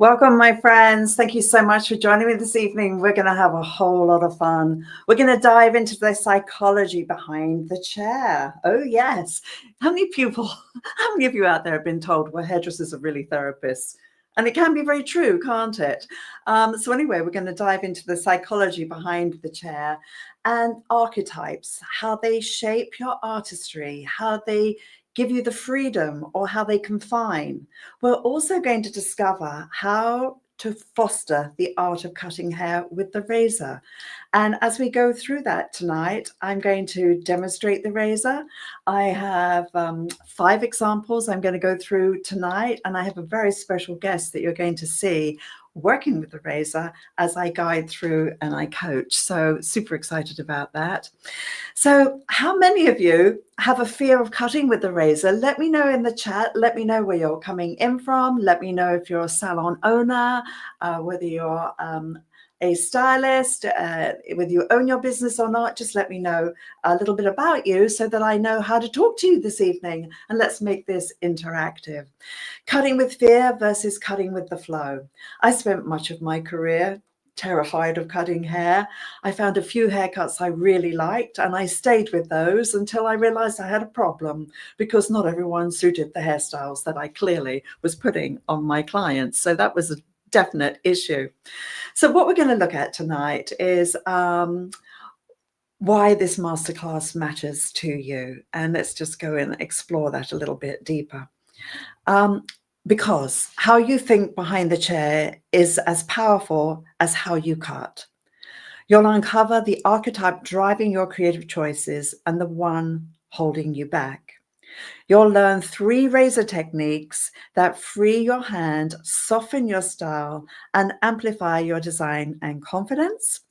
Welcome, my friends. Thank you so much for joining me this evening. We're going to have a whole lot of fun. We're going to dive into the psychology behind the chair. Oh, yes. How many of you out there have been told, well, hairdressers are really therapists? And it can be very true, can't it? So anyway, we're going to dive into the psychology behind the chair and archetypes, how they shape your artistry, how they give you the freedom or how they confine. We're also going to discover how to foster the art of cutting hair with the razor. And as we go through that tonight, I'm going to demonstrate the razor. I have 5 examples I'm going to go through tonight, and I have a very special guest that you're going to see working with the razor as I guide through and I coach. So super excited about that. So how many of you have a fear of cutting with the razor? Let me know in the chat. Let me know where you're coming in from. Let me know if you're a salon owner, whether you're a stylist, whether you own your business or not. Just let me know a little bit about you so that I know how to talk to you this evening. And let's make this interactive. Cutting with fear versus cutting with the flow. I spent much of my career terrified of cutting hair. I found a few haircuts I really liked and I stayed with those until I realized I had a problem because not everyone suited the hairstyles that I clearly was putting on my clients. So that was a definite issue. So what we're going to look at tonight is why this masterclass matters to you. And let's just go and explore that a little bit deeper. Because how you think behind the chair is as powerful as how you cut. You'll uncover the archetype driving your creative choices and the one holding you back. You'll learn 3 razor techniques that free your hand, soften your style, and amplify your design and confidence.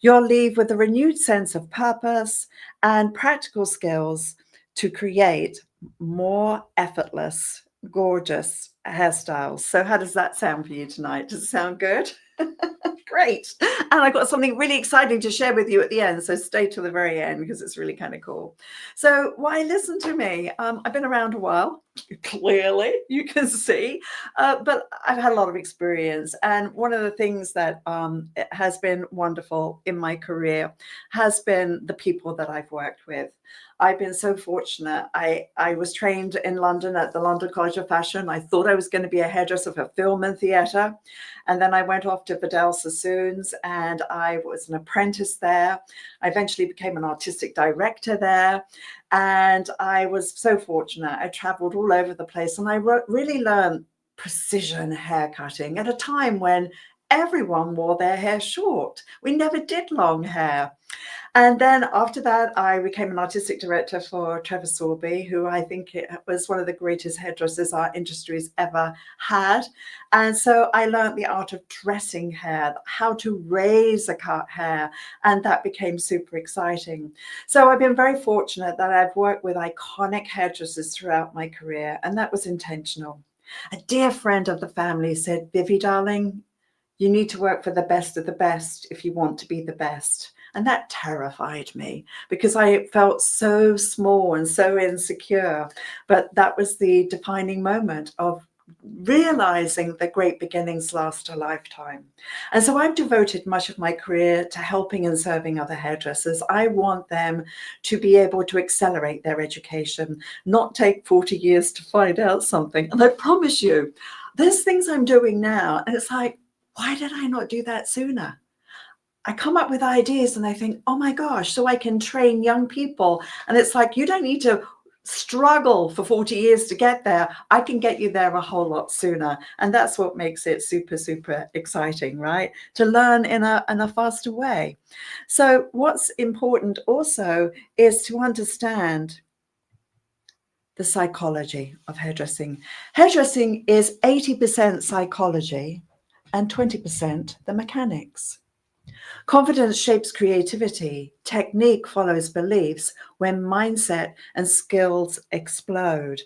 You'll leave with a renewed sense of purpose and practical skills to create more effortless, gorgeous hairstyles. So how does that sound for you tonight? Does it sound good? Great. And I've got something really exciting to share with you at the end. So stay to the very end because it's really kind of cool. So why listen to me? I've been around a while, clearly, you can see, but I've had a lot of experience. And one of the things that has been wonderful in my career has been the people that I've worked with. I've been so fortunate. I was trained in London at the London College of Fashion. I thought I was going to be a hairdresser for film and theatre. And then I went off to Vidal Sassoon's and I was an apprentice there. I eventually became an artistic director there. And I was so fortunate. I traveled all over the place and I really learned precision hair cutting at a time when everyone wore their hair short. We never did long hair. And then after that, I became an artistic director for Trevor Sorbie, who I think was one of the greatest hairdressers our industry's ever had. And so I learned the art of dressing hair, how to raise a cut hair, and that became super exciting. So I've been very fortunate that I've worked with iconic hairdressers throughout my career, and that was intentional. A dear friend of the family said, Vivi, darling, you need to work for the best of the best if you want to be the best. And that terrified me because I felt so small and so insecure. But that was the defining moment of realizing that great beginnings last a lifetime. And so I've devoted much of my career to helping and serving other hairdressers. I want them to be able to accelerate their education, not take 40 years to find out something. And I promise you, there's things I'm doing now, and it's like, why did I not do that sooner? I come up with ideas and I think, oh my gosh, so I can train young people. And it's like, you don't need to struggle for 40 years to get there. I can get you there a whole lot sooner. And that's what makes it super, super exciting, right? To learn in a faster way. So what's important also is to understand the psychology of hairdressing. Hairdressing is 80% psychology and 20% the mechanics. Confidence shapes creativity. Technique follows beliefs when mindset and skills explode.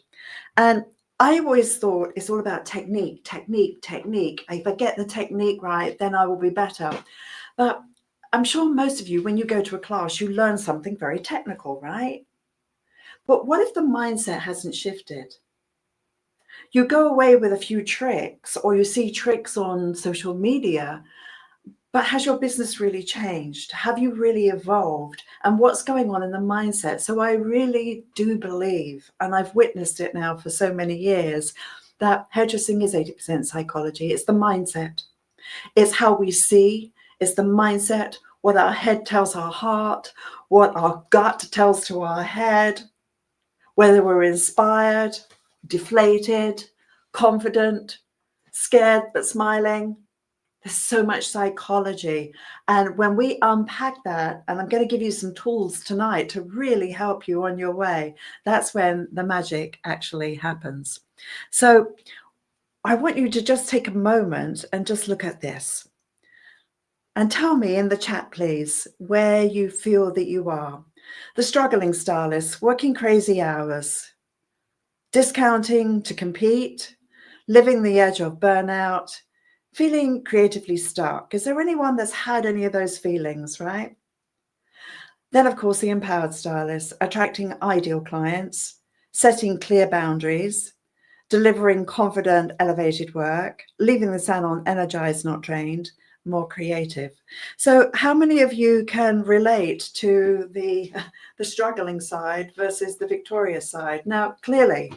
And I always thought it's all about technique, technique, technique. If I get the technique right, then I will be better. But I'm sure most of you, when you go to a class, you learn something very technical, right? But what if the mindset hasn't shifted? You go away with a few tricks, or you see tricks on social media, but has your business really changed? Have you really evolved? And what's going on in the mindset? So I really do believe, and I've witnessed it now for so many years, that hairdressing is 80% psychology. It's the mindset. It's how we see. It's the mindset, what our head tells our heart, what our gut tells to our head, whether we're inspired, deflated, confident, scared but smiling. There's so much psychology. And when we unpack that, and I'm going to give you some tools tonight to really help you on your way, that's when the magic actually happens. So I want you to just take a moment and just look at this. And tell me in the chat, please, where you feel that you are. The struggling stylist, working crazy hours, discounting to compete, living the edge of burnout, feeling creatively stuck. Is there anyone that's had any of those feelings, right? Then, of course, the empowered stylist, attracting ideal clients, setting clear boundaries, delivering confident, elevated work, leaving the salon energized, not drained, more creative. So how many of you can relate to the struggling side versus the victorious side? Now, clearly,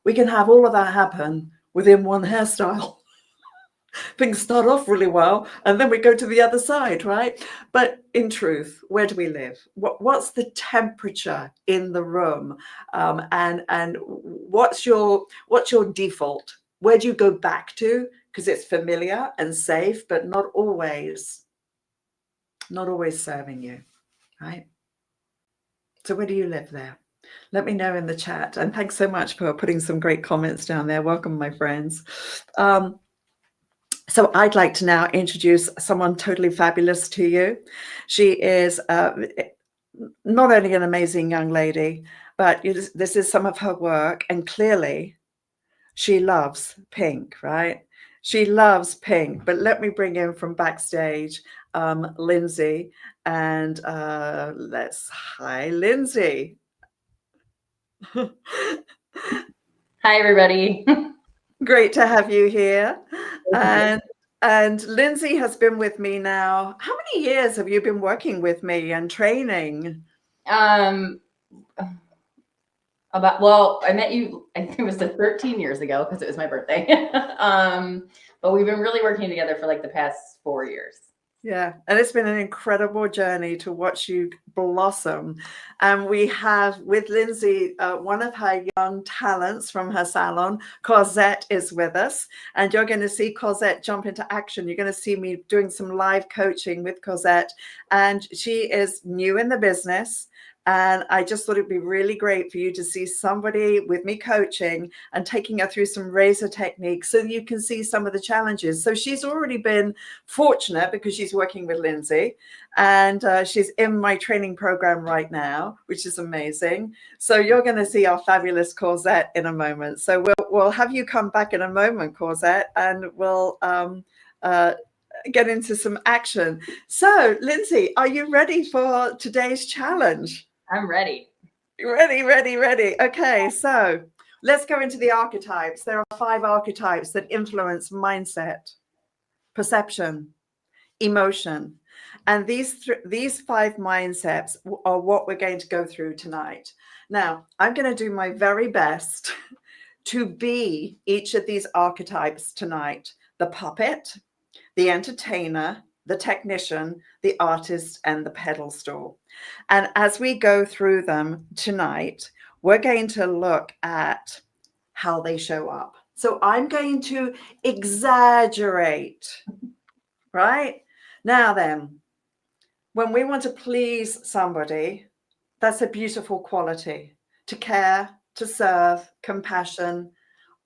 we can have all of that happen within one hairstyle. Things start off really well, and then we go to the other side, right? But in truth, where do we live? What's the temperature in the room? And what's your default? Where do you go back to? Because it's familiar and safe, but not always serving you, right? So where do you live there? Let me know in the chat. And thanks so much for putting some great comments down there. Welcome, my friends. So I'd like to now introduce someone totally fabulous to you. She is not only an amazing young lady, but this is some of her work. And clearly, she loves pink, right? She loves pink. But let me bring in from backstage, Lindsay. And hi, Lindsay. Hi, everybody. Great to have you here. And Lindsay has been with me now. How many years have you been working with me and training? I met you, I think it was 13 years ago because it was my birthday. But we've been really working together for like the past 4 years. Yeah, and it's been an incredible journey to watch you blossom. And we have with Lindsay, one of her young talents from her salon, Cosette, is with us. And you're going to see Cosette jump into action. You're going to see me doing some live coaching with Cosette. And she is new in the business. And I just thought it'd be really great for you to see somebody with me coaching and taking her through some razor techniques so you can see some of the challenges. So she's already been fortunate because she's working with Lindsay, and she's in my training program right now, which is amazing. So you're going to see our fabulous Cosette in a moment. So we'll have you come back in a moment, Cosette, and we'll get into some action. So Lindsay, are you ready for today's challenge? I'm ready. Ready. Okay, so let's go into the archetypes. There are 5 archetypes that influence mindset, perception, emotion. And these 5 mindsets are what we're going to go through tonight. Now, I'm going to do my very best to be each of these archetypes tonight: the puppet, the entertainer, the technician, the artist, and the pedal stall. And as we go through them tonight, we're going to look at how they show up. So I'm going to exaggerate, right? Now then, when we want to please somebody, that's a beautiful quality: to care, to serve, compassion,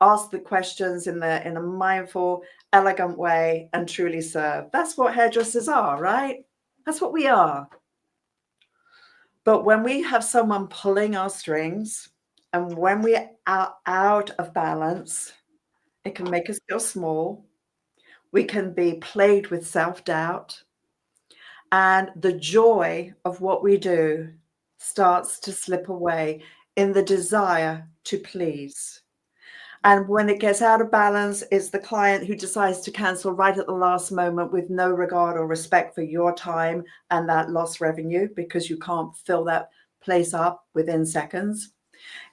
ask the questions in a mindful, elegant way, and truly serve. That's what hairdressers are, right? That's what we are. But when we have someone pulling our strings, and when we are out of balance, it can make us feel small. We can be plagued with self-doubt, and the joy of what we do starts to slip away in the desire to please. And when it gets out of balance, it's the client who decides to cancel right at the last moment with no regard or respect for your time and that lost revenue because you can't fill that place up within seconds.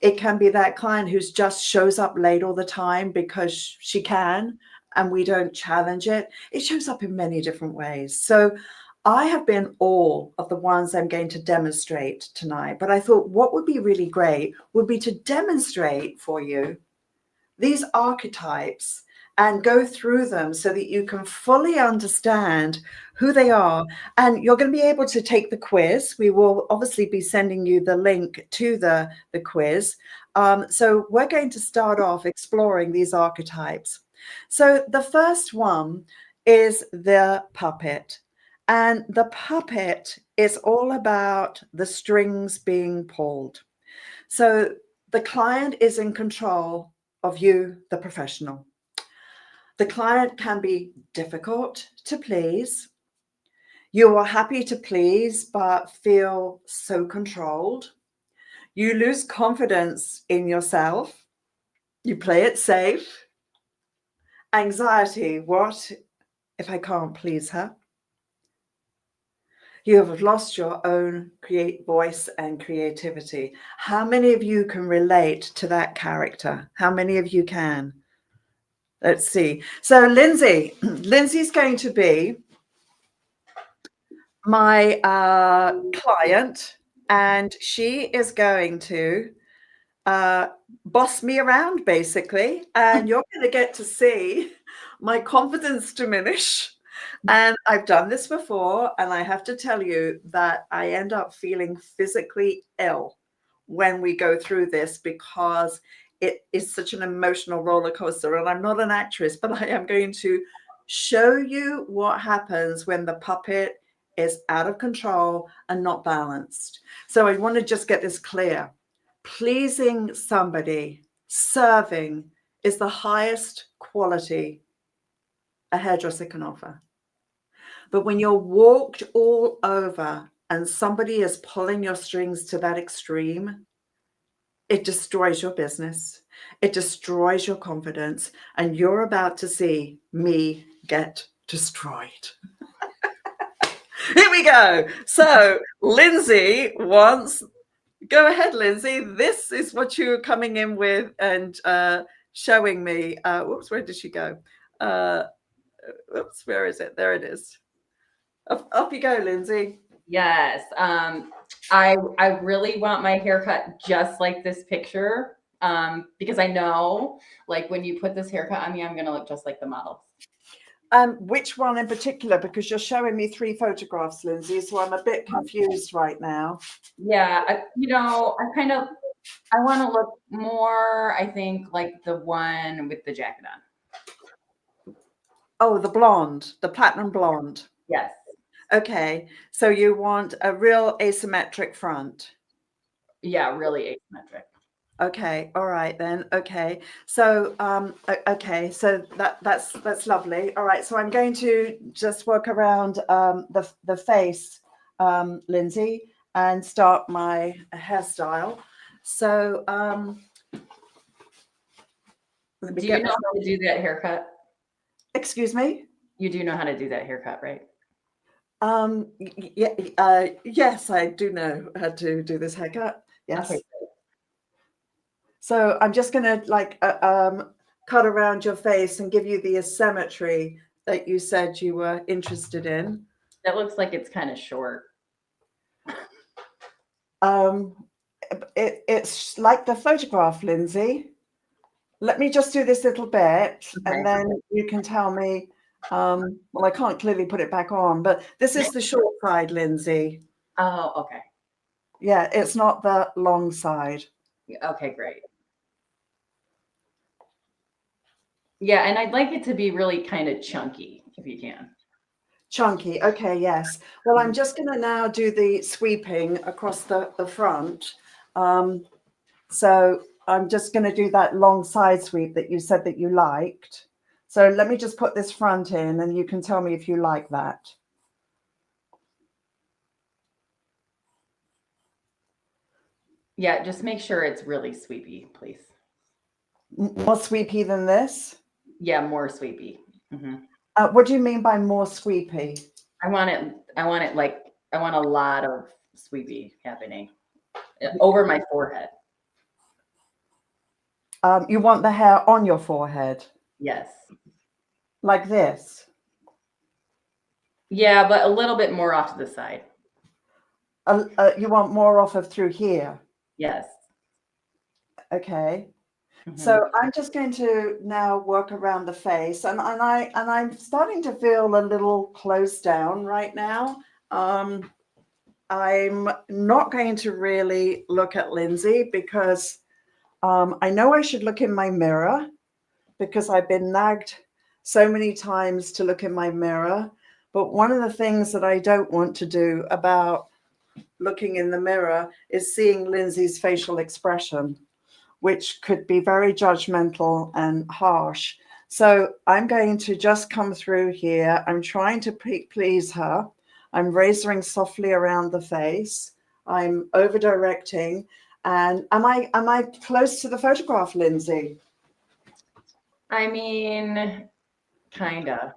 It can be that client who's just shows up late all the time because she can, and we don't challenge it. It shows up in many different ways. So I have been all of the ones I'm going to demonstrate tonight, but I thought what would be really great would be to demonstrate for you these archetypes and go through them so that you can fully understand who they are. And you're going to be able to take the quiz. We will obviously be sending you the link to the quiz. So we're going to start off exploring these archetypes. So the first one is the puppet. And the puppet is all about the strings being pulled. So the client is in control of you, the professional. The client can be difficult to please. You are happy to please, but feel so controlled. You lose confidence in yourself. You play it safe. Anxiety, what if I can't please her? You have lost your own voice and creativity. How many of you can relate to that character? How many of you can? Let's see. So Lindsay's going to be my client, and she is going to boss me around basically, and you're going to get to see my confidence diminish. And I've done this before, and I have to tell you that I end up feeling physically ill when we go through this because it is such an emotional roller coaster. And I'm not an actress, but I am going to show you what happens when the puppet is out of control and not balanced. So I want to just get this clear. Pleasing somebody, serving, is the highest quality a hairdresser can offer. But when you're walked all over and somebody is pulling your strings to that extreme, it destroys your business. It destroys your confidence. And you're about to see me get destroyed. Here we go. So Lindsay wants, go ahead, Lindsay. This is what you're coming in with and showing me. Whoops, where did she go? Whoops, where is it? There it is. Up you go, Lindsay. Yes. I really want my haircut just like this picture. Because I know like when you put this haircut on me, I'm gonna look just like the model. Which one in particular? Because you're showing me 3 photographs, Lindsay, so I'm a bit confused right now. Yeah, I want to look more, I think, like the one with the jacket on. Oh, the blonde, the platinum blonde. Yes. Okay, so you want a real asymmetric front. Yeah, really asymmetric. Okay, all right then. Okay, so okay, so that's lovely. All right, so I'm going to just work around the face, Lindsay, and start my hairstyle. So let me Do you get know how to do that haircut? Excuse me. You do know how to do that haircut, right? Yeah, yes, I do know how to do this haircut. Yes. Okay. So I'm just going to like cut around your face and give you the asymmetry that you said you were interested in. That looks like it's kind of short. It's like the photograph, Lindsay. Let me just do this little bit, and then you can tell me. Well, I can't clearly put it back on, but this is the short side, Lindsay. Oh, okay. Yeah, it's not the long side. Okay, great. Yeah, and I'd like it to be really kind of chunky, if you can. Chunky. Okay, yes. Well, I'm just going to now do the sweeping across the front. So I'm just going to do that long side sweep that you said that you liked. So let me just put this front in and you can tell me if you like that. Yeah, just make sure it's really sweepy, please. More sweepy than this? Yeah, more sweepy. Hmm. What do you mean by more sweepy? I want it like, I want a lot of sweepy happening over my forehead. You want the hair on your forehead, Yes. like this? Yeah, but a little bit more off to the side. You want more off of through here? Yes. Okay. Hmm. So I'm just going to now work around the face, and I'm starting to feel a little closed down right now. I'm not going to really look at Lindsay because I know I should look in my mirror because I've been nagged so many times to look in my mirror. But one of the things that I don't want to do about looking in the mirror is seeing Lindsay's facial expression, which could be very judgmental and harsh. So I'm going to just come through here. I'm trying to please her. I'm razoring softly around the face. I'm over directing. And am I close to the photograph, Lindsay? I mean, kinda.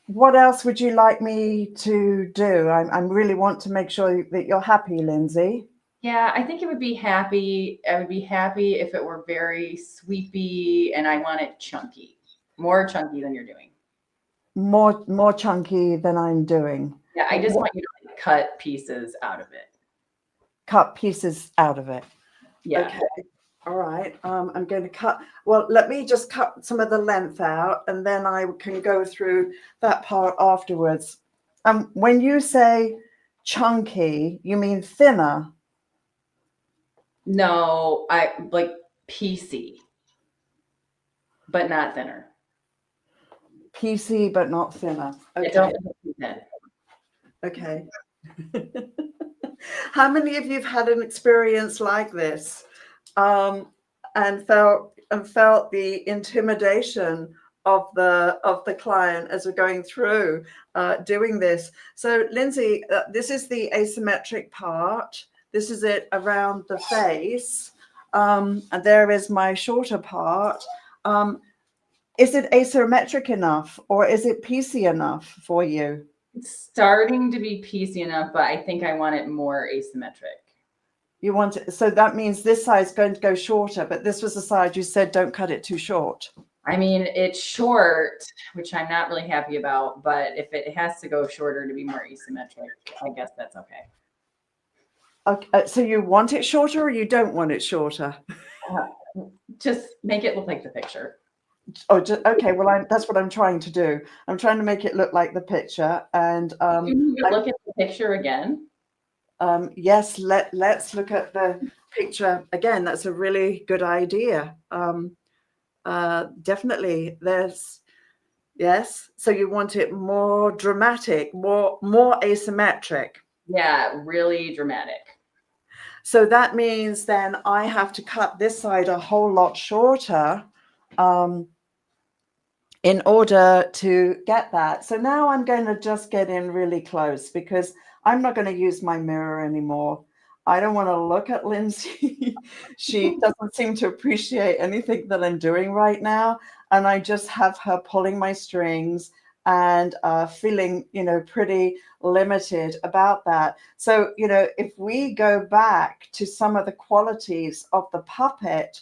What else would you like me to do? I really want to make sure that you're happy, Lindsay. Yeah, I think it would be happy. I would be happy if it were very sweepy, and I want it chunky, more chunky than you're doing. More chunky than I'm doing. Yeah, I just want you to like cut pieces out of it. Cut pieces out of it. Yeah. Okay. All right. I'm going to cut. Well, let me just cut some of the length out, and then I can go through that part afterwards. When you say chunky, you mean thinner? No, I like PC, but not thinner. PC, but not thinner. I Okay. don't think too thin. Okay. How many of you have had an experience like this, and felt the intimidation of the client as we're going through doing this? So, Lindsay, this is the asymmetric part. This is it around the face, and there is my shorter part. Is it asymmetric enough, or is it PC enough for you? It's starting to be PC enough, but I think I want it more asymmetric. You want it, so that means this side is going to go shorter, but this was the side you said don't cut it too short. I mean, it's short, which I'm not really happy about, but if it has to go shorter to be more asymmetric, I guess that's okay. Okay, so you want it shorter or you don't want it shorter? Just make it look like the picture. Oh, okay. Well, that's what I'm trying to do. I'm trying to make it look like the picture. And You need to look at the picture again. yes, let's look at the picture again. That's a really good idea. Definitely. Yes. So you want it more dramatic, more asymmetric. Yeah, really dramatic. So that means then I have to cut this side a whole lot shorter in order to get that. So now I'm going to just get in really close because I'm not going to use my mirror anymore. I don't want to look at Lindsay. She doesn't seem to appreciate anything that I'm doing right now. And I just have her pulling my strings and feeling, pretty limited about that. So, if we go back to some of the qualities of the puppet,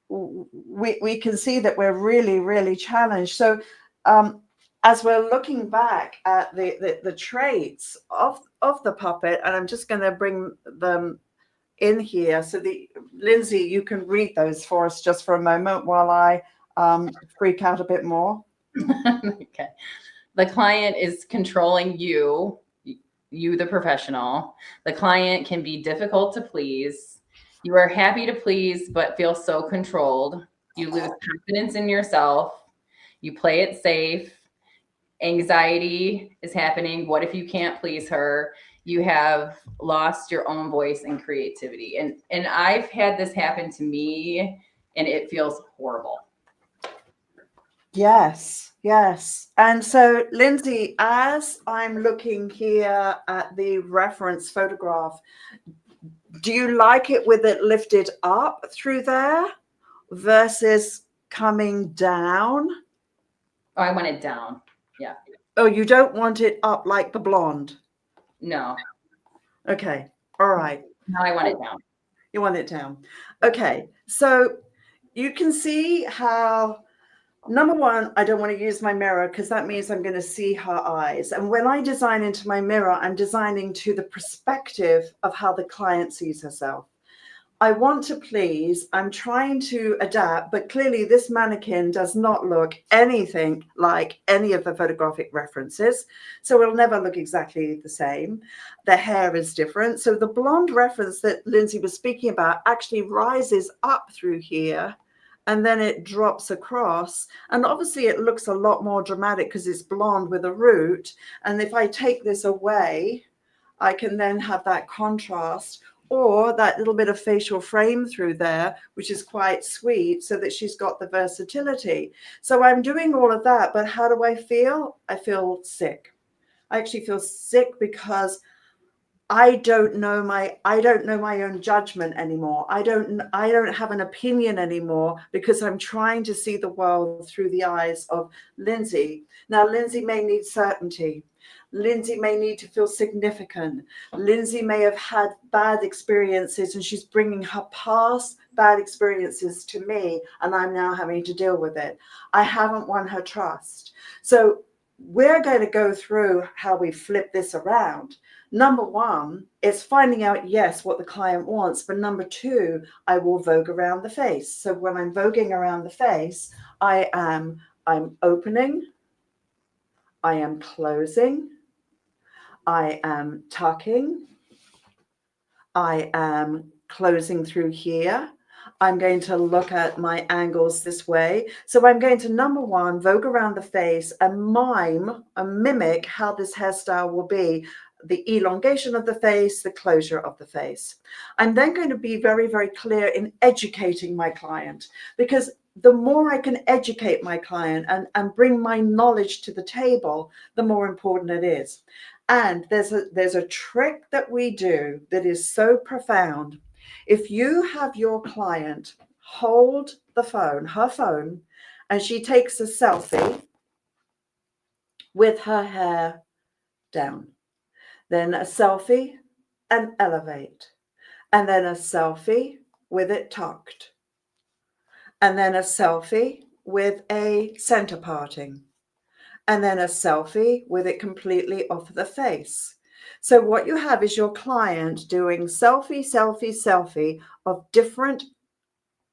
we can see that we're really, really challenged. So as we're looking back at the traits of the puppet, and I'm just going to bring them in here. So Lindsay, you can read those for us just for a moment while I freak out a bit more. Okay. The client is controlling you, the professional. The client can be difficult to please. You are happy to please, but feel so controlled. You lose confidence in yourself. You play it safe. Anxiety is happening. What if you can't please her? You have lost your own voice and creativity. And I've had this happen to me, and it feels horrible. Yes, yes. And so, Lindsay, as I'm looking here at the reference photograph, do you like it with it lifted up through there? versus coming down? Oh, I want it down. Yeah. Oh, you don't want it up like the blonde? No. Okay. All right. No, I want it down. You want it down. Okay. So you can see how, number one, I don't want to use my mirror because that means I'm going to see her eyes. And when I design into my mirror, I'm designing to the perspective of how the client sees herself. I want to please, I'm trying to adapt, but clearly this mannequin does not look anything like any of the photographic references. So it'll never look exactly the same. The hair is different. So the blonde reference that Lindsay was speaking about actually rises up through here and then it drops across. And obviously it looks a lot more dramatic because it's blonde with a root. And if I take this away, I can then have that contrast, or that little bit of facial frame through there, which is quite sweet, so that she's got the versatility. So I'm doing all of that, but how do I feel? I feel sick. I actually feel sick because I don't know my own judgment anymore. I don't have an opinion anymore because I'm trying to see the world through the eyes of Lindsay. Now, Lindsay may need certainty. Lindsay may need to feel significant. Lindsay may have had bad experiences and she's bringing her past bad experiences to me, and I'm now having to deal with it. I haven't won her trust. So we're going to go through how we flip this around. Number one is finding out, yes, what the client wants. But number two, I will vogue around the face. So when I'm voguing around the face, I'm opening, I am closing, I am tucking, I am closing through here. I'm going to look at my angles this way. So I'm going to, number one, vogue around the face and mime and mimic how this hairstyle will be. The elongation of the face, the closure of the face. I'm then going to be very, very clear in educating my client, because the more I can educate my client and bring my knowledge to the table, the more important it is. And there's a trick that we do that is so profound. If you have your client hold the phone, her phone, and she takes a selfie with her hair down, then a selfie and elevate, and then a selfie with it tucked, and then a selfie with a center parting, and then a selfie with it completely off the face. So what you have is your client doing selfie, selfie, selfie of different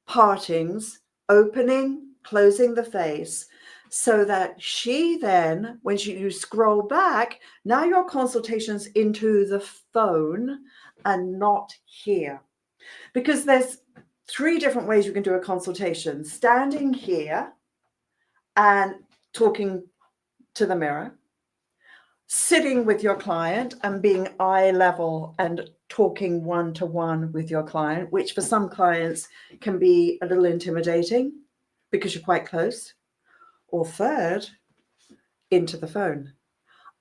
partings, opening, closing the face, so that she then, when you scroll back, now your consultation's into the phone and not here. Because there's 3 different ways you can do a consultation: standing here and talking to the mirror, sitting with your client and being eye level and talking one-to-one with your client, which for some clients can be a little intimidating because you're quite close. Or third, into the phone.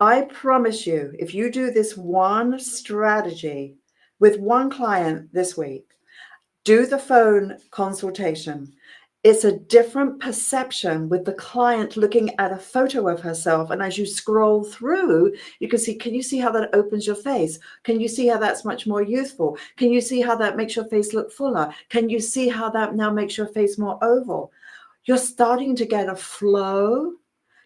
I promise you, if you do this one strategy with one client this week, do the phone consultation. It's a different perception with the client looking at a photo of herself. And as you scroll through, you can see, can you see how that opens your face? Can you see how that's much more youthful? Can you see how that makes your face look fuller? Can you see how that now makes your face more oval? You're starting to get a flow.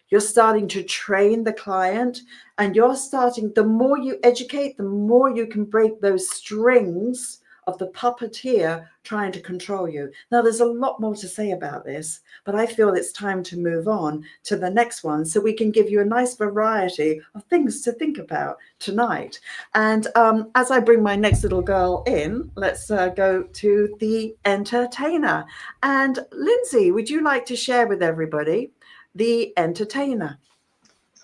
You're starting to train the client, and you're starting, the more you educate, the more you can break those strings of the puppeteer trying to control you. Now, there's a lot more to say about this, but I feel it's time to move on to the next one so we can give you a nice variety of things to think about tonight. And as I bring my next little girl in, let's go to the entertainer. And Lindsay, would you like to share with everybody the entertainer?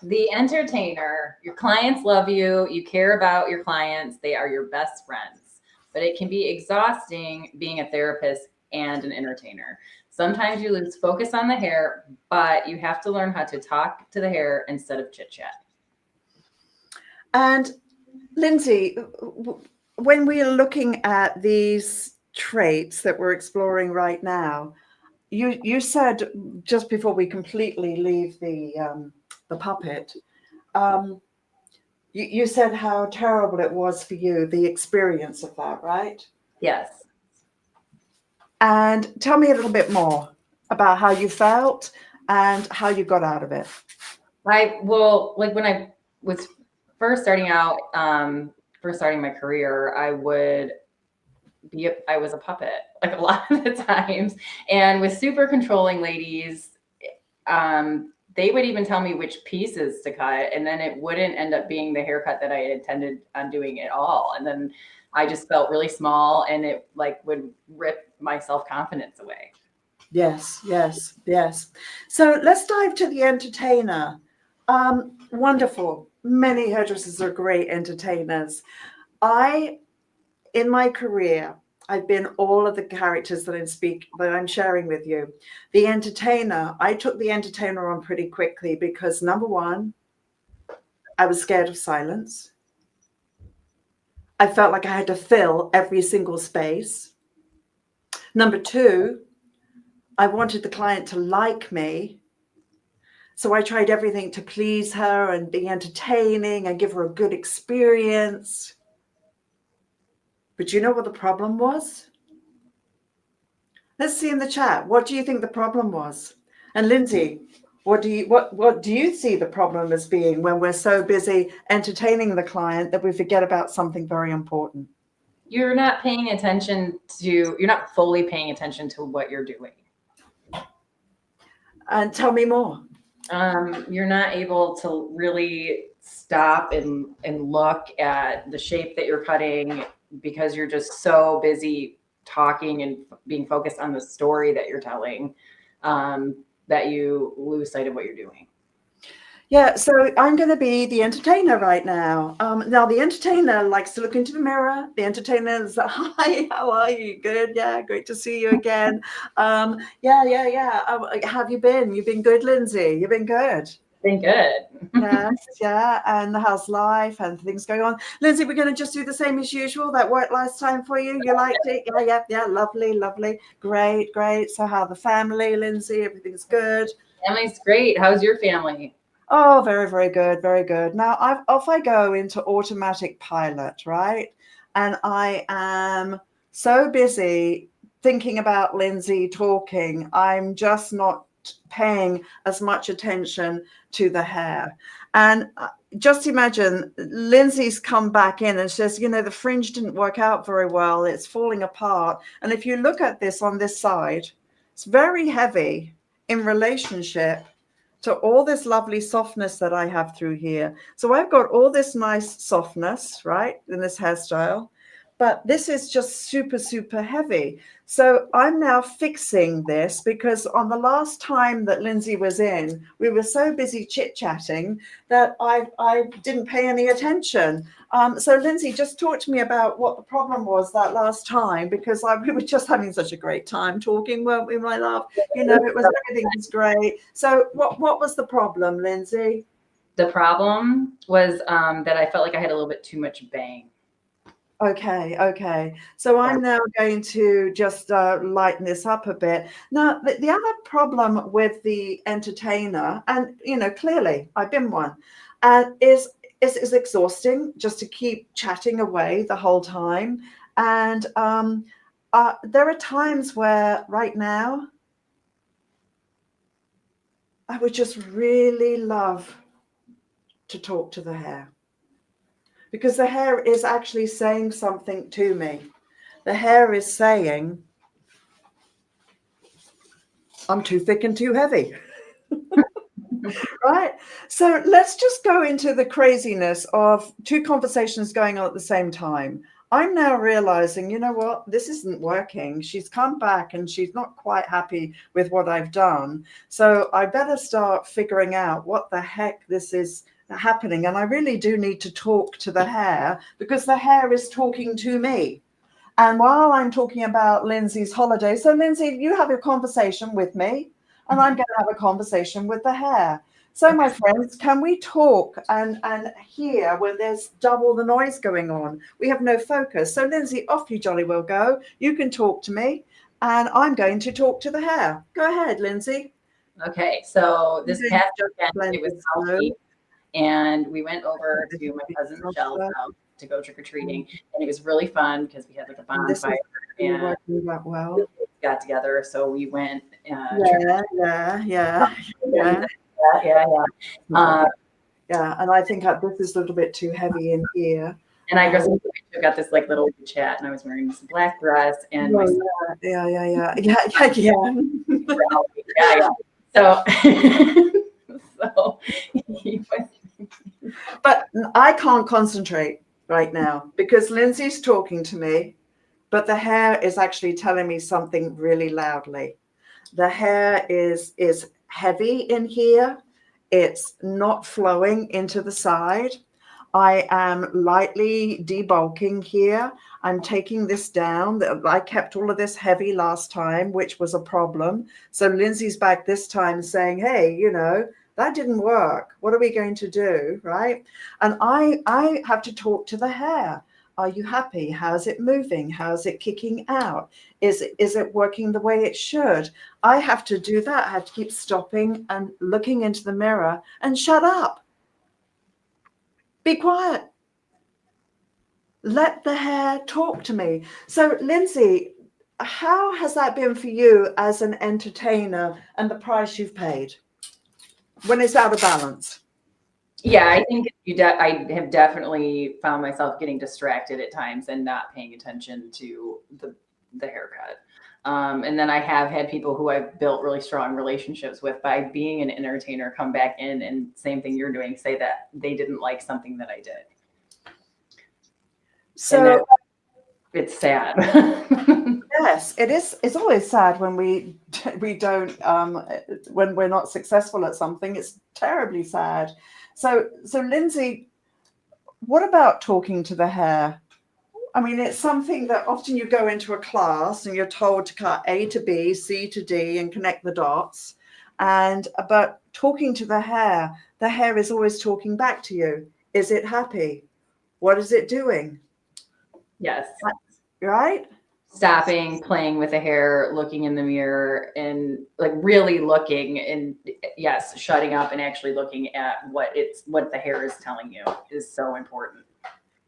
The entertainer. Your clients love you. You care about your clients. They are your best friends. But it can be exhausting being a therapist and an entertainer. Sometimes you lose focus on the hair, but you have to learn how to talk to the hair instead of chit chat. And Lindsay, when we are looking at these traits that we're exploring right now, you said just before we completely leave the puppet, um, you said how terrible it was for you, the experience of that, right? Yes. And tell me a little bit more about how you felt and how you got out of it. Like when I was first starting out, first starting my career, I was a puppet like a lot of the times. And with super controlling ladies, they would even tell me which pieces to cut, and then it wouldn't end up being the haircut that I had intended on doing at all. And then I just felt really small, and it like would rip my self-confidence away. Yes, yes, yes. So let's dive to the entertainer. Wonderful. Many hairdressers are great entertainers. In my career, I've been all of the characters that I'm sharing with you. The entertainer, I took the entertainer on pretty quickly because number one, I was scared of silence. I felt like I had to fill every single space. Number two, I wanted the client to like me. So I tried everything to please her and be entertaining and give her a good experience. But you know what the problem was? Let's see in the chat. What do you think the problem was? And Lindsay, what do you see the problem as being when we're so busy entertaining the client that we forget about something very important? You're not fully paying attention to what you're doing. And tell me more. You're not able to really stop and look at the shape that you're cutting because you're just so busy talking and being focused on the story that you're telling, that you lose sight of what you're doing. Yeah, so I'm going to be the entertainer right now. Now, the entertainer likes to look into the mirror. The entertainer is like, hi, how are you? Good, yeah, great to see you again. Yeah. How have you been? You've been good, Lindsay? You've been good? Been good. Yes, yeah, and how's life and things going on? Lindsay, we're going to just do the same as usual. That worked last time for you? You liked it? Yeah, lovely. Great. So how the family, Lindsay? Everything's good? Family's great. How's your family? Oh, very good, very good. Now, off I go into automatic pilot, right? And I am so busy thinking about Lindsay talking, I'm just not paying as much attention to the hair. And just imagine Lindsay's come back in and says, the fringe didn't work out very well. It's falling apart. And if you look at this on this side, it's very heavy in relationship to all this lovely softness that I have through here. So I've got all this nice softness, right, in this hairstyle, but this is just super heavy. So I'm now fixing this because on the last time that Lindsay was in, we were so busy chit-chatting that I didn't pay any attention. So Lindsay, just talk to me about what the problem was that last time, because we were just having such a great time talking, weren't we, my love? Everything was great. So what was the problem, Lindsay? The problem was that I felt like I had a little bit too much bang. Okay. So I'm now going to just lighten this up a bit. Now, the other problem with the entertainer, and clearly I've been one, is exhausting just to keep chatting away the whole time. And there are times where right now I would just really love to talk to the hair. Because the hair is actually saying something to me. The hair is saying, I'm too thick and too heavy. Right? So let's just go into the craziness of two conversations going on at the same time. I'm now realizing, you know what, this isn't working. She's come back and she's not quite happy with what I've done. So I better start figuring out what the heck this is happening. And I really do need to talk to the hair because the hair is talking to me. And while I'm talking about Lindsay's holiday, so Lindsay, you have a conversation with me and I'm going to have a conversation with the hair. So my friends, can we talk and hear when there's double the noise going on? We have no focus. So Lindsay, off you jolly well go. You can talk to me and I'm going to talk to the hair. Go ahead, Lindsay. Okay, so this You past just weekend, blend it was this South through. Beach, and we went over This to my is cousin Michelle's software, house to go trick-or-treating, and it was really fun because we had like a and this bonfire is and working that we well. got together. So we went Yeah, yeah, yeah, yeah. yeah. Uh, Yeah, and I think this is a little bit too heavy in here. and I just got this like little chat, and I was wearing this black dress, and my Yeah. yeah. So, so he was, But I can't concentrate right now because Lindsay's talking to me, but the hair is actually telling me something really loudly. The hair is heavy in here. It's not flowing into the side. I am lightly debulking here. I'm taking this down. I kept all of this heavy last time, which was a problem. So Lindsay's back this time saying, hey, that didn't work. What are we going to do? Right. And I have to talk to the hair. Are you happy? How's it moving? How's it kicking out? Is it working the way it should? I have to do that. I have to keep stopping and looking into the mirror and shut up. Be quiet. Let the hair talk to me. So, Lindsay, how has that been for you as an entertainer and the price you've paid when it's out of balance? yeah, I think I have definitely found myself getting distracted at times and not paying attention to the haircut. And then I have had people who I've built really strong relationships with by being an entertainer come back in and same thing you're doing, say that they didn't like something that I did. So it's sad. Yes, it is. It's always sad when we don't when we're not successful at something. It's terribly sad. So Lindsay, what about talking to the hair? I mean, it's something that often you go into a class and you're told to cut A to B, C to D, and connect the dots. But talking to the hair is always talking back to you. Is it happy? What is it doing? Yes. Right? Stopping, playing with the hair, looking in the mirror, and like really looking, and yes, shutting up and actually looking at what the hair is telling you is so important.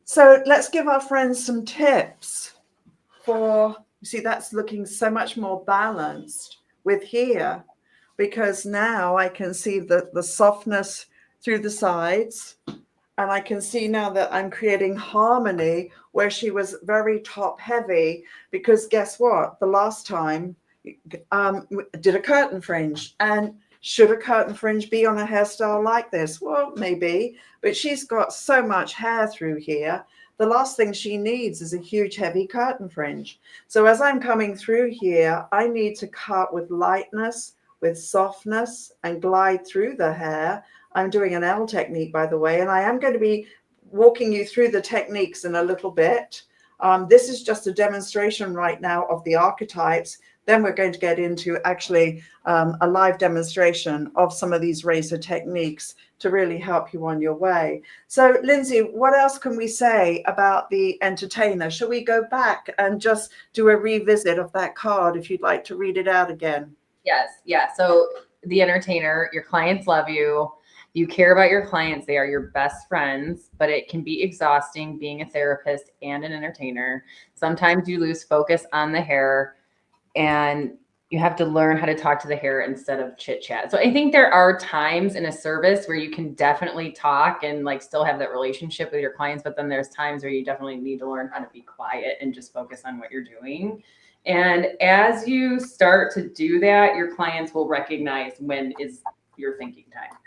So let's give our friends some tips you see, that's looking so much more balanced with here, because now I can see the softness through the sides. And I can see now that I'm creating harmony where she was very top heavy, because guess what? The last time did a curtain fringe. And should a curtain fringe be on a hairstyle like this? Well, maybe, but she's got so much hair through here. The last thing she needs is a huge heavy curtain fringe. So as I'm coming through here, I need to cut with lightness, with softness, and glide through the hair. I'm doing an L technique, by the way, and I am going to be walking you through the techniques in a little bit. This is just a demonstration right now of the archetypes. Then we're going to get into actually a live demonstration of some of these razor techniques to really help you on your way. So, Lindsay, what else can we say about the entertainer? Shall we go back and just do a revisit of that card if you'd like to read it out again? Yes. Yeah. So the entertainer, your clients love you. You care about your clients. They are your best friends, but it can be exhausting being a therapist and an entertainer. Sometimes you lose focus on the hair and you have to learn how to talk to the hair instead of chit chat. So I think there are times in a service where you can definitely talk and like still have that relationship with your clients, but then there's times where you definitely need to learn how to be quiet and just focus on what you're doing. And as you start to do that, your clients will recognize when is your thinking time.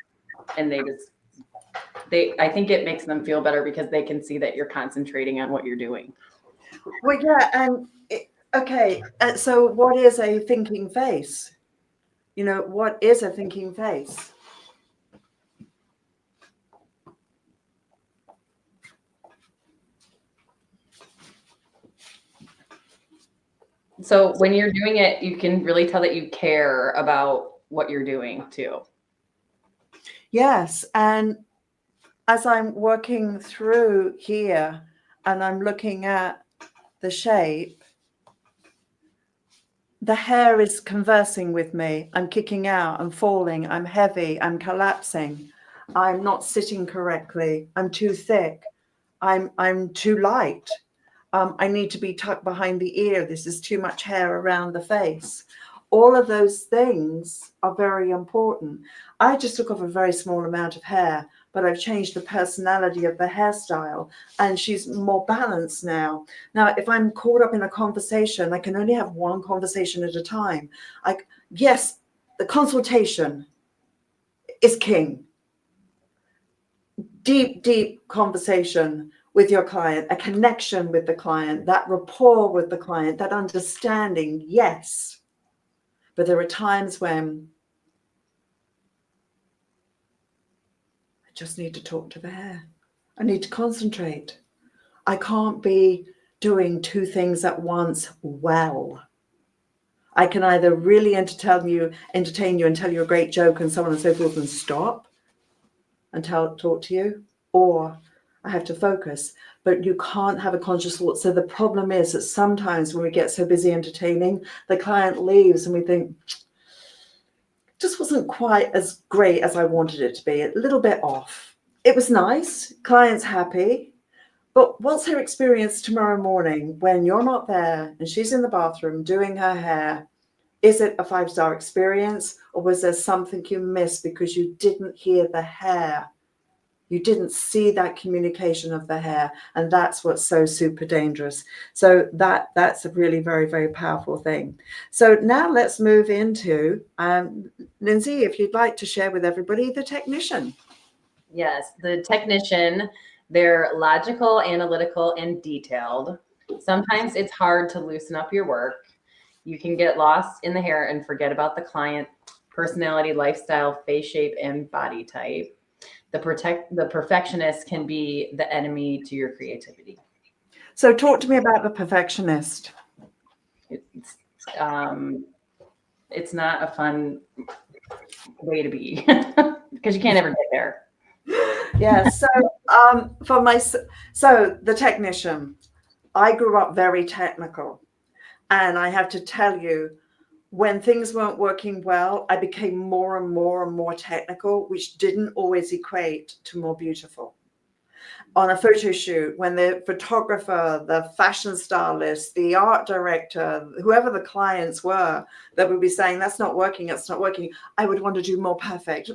And I think it makes them feel better because they can see that you're concentrating on what you're doing. Well, yeah, and okay, so what is a thinking face? What is a thinking face? So when you're doing it, you can really tell that you care about what you're doing too. Yes, and as I'm working through here and I'm looking at the shape, The hair is conversing with me. I'm kicking out, I'm falling, I'm heavy, I'm collapsing. I'm not sitting correctly. I'm too thick. I'm too light. I need to be tucked behind the ear. This is too much hair around the face. All of those things are very important. I just took off a very small amount of hair, but I've changed the personality of the hairstyle, and she's more balanced now. Now, if I'm caught up in a conversation, I can only have one conversation at a time. Yes, the consultation is king. Deep conversation with your client, a connection with the client, that rapport with the client, that understanding, yes. But there are times when I just need to talk to the hair. I need to concentrate. I can't be doing two things at once well. I can either really entertain you and tell you a great joke and so on and so forth and stop and talk to you, or I have to focus. But you can't have a conscious thought. So the problem is that sometimes when we get so busy entertaining, the client leaves and we think, just wasn't quite as great as I wanted it to be, a little bit off. It was nice, client's happy, but what's her experience tomorrow morning when you're not there and she's in the bathroom doing her hair? Is it a 5-star experience, or was there something you missed because you didn't hear the hair? You didn't see that communication of the hair, and that's what's so super dangerous. So that's a really very, very powerful thing. So now let's move into Lindsay, if you'd like to share with everybody the technician. Yes, the technician, they're logical, analytical, and detailed. Sometimes it's hard to loosen up your work. You can get lost in the hair and forget about the client, personality, lifestyle, face shape, and body type. The perfectionist can be the enemy to your creativity. So talk to me about the perfectionist. It's not a fun way to be because you can't ever get there. Yeah. So the technician, I grew up very technical, and I have to tell you, when things weren't working well, I became more and more technical, which didn't always equate to more beautiful. On a photo shoot, when the photographer, the fashion stylist, the art director, whoever the clients were that would be saying, that's not working, I would want to do more perfect.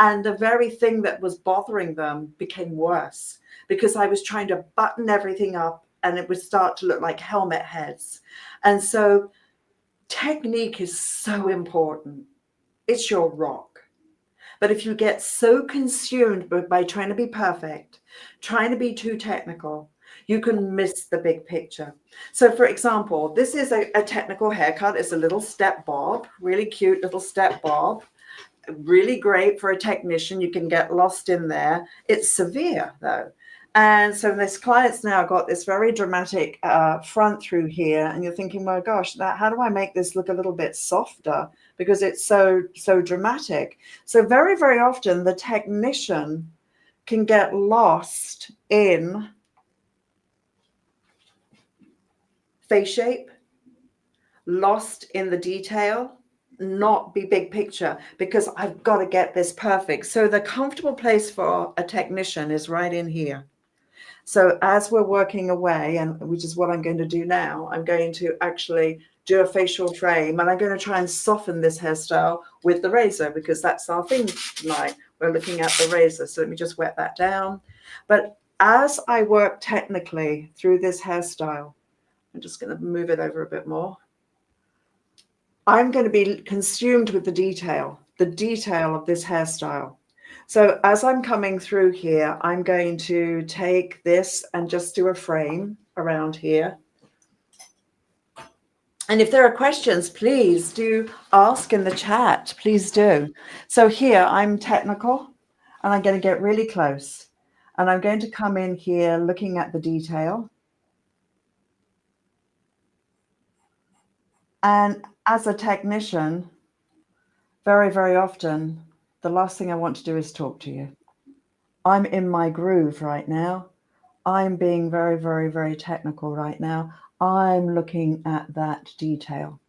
And the very thing that was bothering them became worse because I was trying to button everything up and it would start to look like helmet heads. And so technique is so important. It's your rock. But if you get so consumed by trying to be perfect, trying to be too technical, you can miss the big picture. So for example, this is a technical haircut. It's a little step bob, really cute little step bob. Really great for a technician. You can get lost in there. It's severe though. And so this client's now got this very dramatic front through here. And you're thinking, my gosh, how do I make this look a little bit softer? Because it's so dramatic. So very, very often the technician can get lost in face shape, lost in the detail, not be big picture, because I've got to get this perfect. So the comfortable place for a technician is right in here. So as we're working away, and which is what I'm going to do now, I'm going to actually do a facial frame, and I'm going to try and soften this hairstyle with the razor, because that's our thing tonight. We're looking at the razor. So let me just wet that down. But as I work technically through this hairstyle, I'm just going to move it over a bit more. I'm going to be consumed with the detail of this hairstyle. So as I'm coming through here, I'm going to take this and just do a frame around here. And if there are questions, please do ask in the chat. Please do. So here I'm technical, and I'm going to get really close. And I'm going to come in here looking at the detail. And as a technician, very, very often, the last thing I want to do is talk to you. I'm in my groove right now. I'm being very, very, very technical right now. I'm looking at that detail.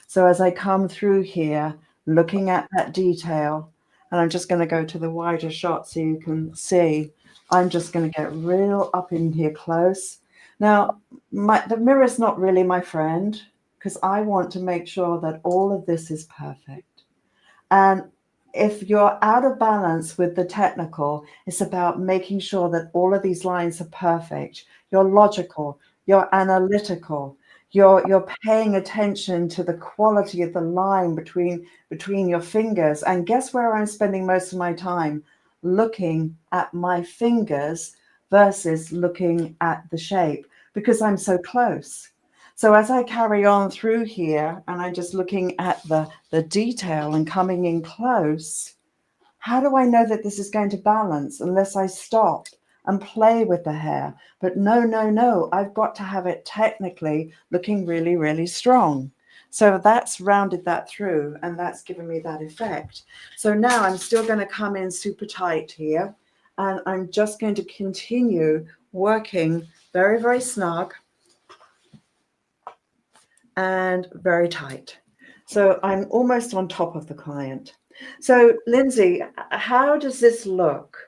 So as I come through here, looking at that detail, and I'm just going to go to the wider shot so you can see, I'm just going to get real up in here close. Now, the mirror is not really my friend because I want to make sure that all of this is perfect. And if you're out of balance with the technical, it's about making sure that all of these lines are perfect. You're logical, you're analytical, you're paying attention to the quality of the line between your fingers. And guess where I'm spending most of my time? Looking at my fingers versus looking at the shape because I'm so close. So as I carry on through here and I'm just looking at the detail and coming in close, how do I know that this is going to balance unless I stop and play with the hair? But no, I've got to have it technically looking really, really strong. So that's rounded that through and that's given me that effect. So now I'm still going to come in super tight here and I'm just going to continue working very, very snug and very tight. So I'm almost on top of the client. So Lindsay, how does this look?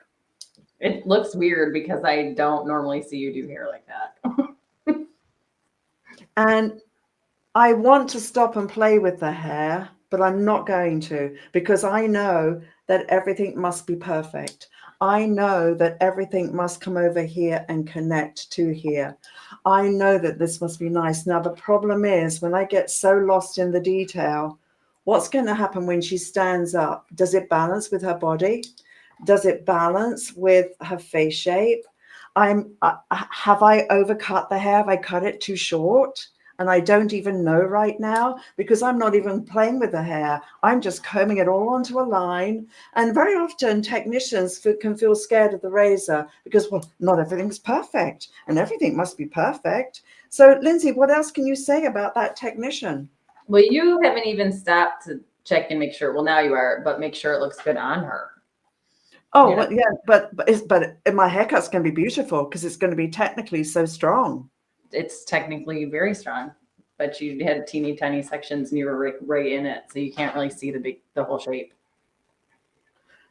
It looks weird because I don't normally see you do hair like that. And I want to stop and play with the hair, but I'm not going to because I know that everything must be perfect. I know that everything must come over here and connect to here. I know that this must be nice. Now, the problem is when I get so lost in the detail, what's going to happen when she stands up? Does it balance with her body? Does it balance with her face shape? Have I overcut the hair? Have I cut it too short? And I don't even know right now because I'm not even playing with the hair. I'm just combing it all onto a line. And very often technicians can feel scared of the razor because, well, not everything's perfect and everything must be perfect. So, Lindsay, what else can you say about that technician? Well, you haven't even stopped to check and make sure. Well, now you are, but make sure it looks good on her. Oh, You know, well, yeah, but my haircut's going to be beautiful because it's going to be technically so strong. it's technically very strong, but you had teeny tiny sections and you were right in it, so you can't really see the whole shape.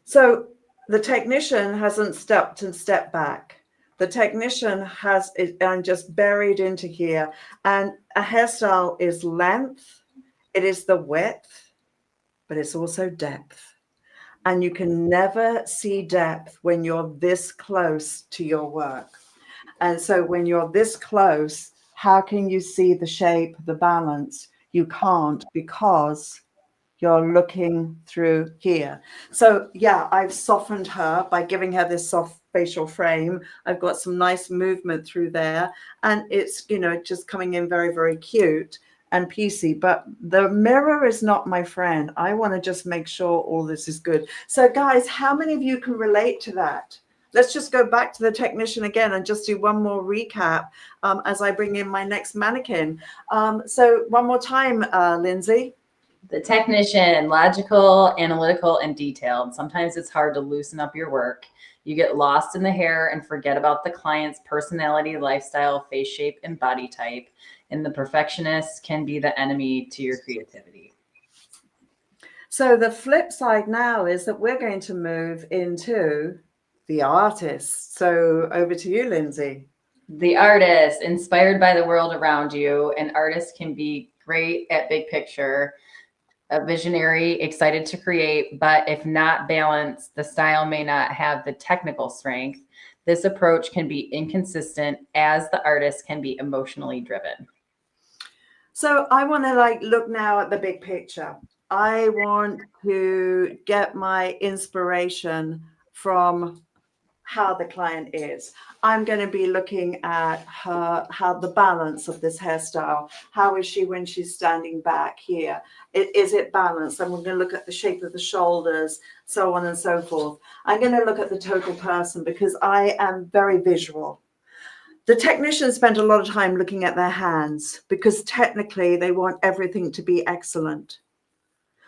So the technician hasn't stepped and stepped back. The technician has it and just buried into here. And a hairstyle is length, it is the width, but it's also depth. And you can never see depth when you're this close to your work. And so when you're this close, how can you see the shape, the balance? You can't because you're looking through here. So yeah, I've softened her by giving her this soft facial frame. I've got some nice movement through there and it's, just coming in very, very cute and PC, but the mirror is not my friend. I want to just make sure all this is good. So guys, how many of you can relate to that? Let's just go back to the technician again and just do one more recap as I bring in my next mannequin. So one more time, Lindsay. The technician, logical, analytical, and detailed. Sometimes it's hard to loosen up your work. You get lost in the hair and forget about the client's personality, lifestyle, face shape, and body type. And the perfectionist can be the enemy to your creativity. So the flip side now is that we're going to move into the artist. So over to you, Lindsay. The artist, inspired by the world around you. An artist can be great at big picture, a visionary, excited to create, but if not balanced, the style may not have the technical strength. This approach can be inconsistent as the artist can be emotionally driven. So I want to look now at the big picture. I want to get my inspiration from how the client is. I'm going to be looking at how the balance of this hairstyle. How is she when she's standing back here? Is it balanced? And we're going to look at the shape of the shoulders, so on and so forth. I'm going to look at the total person because I am very visual. The technicians spend a lot of time looking at their hands because technically they want everything to be excellent.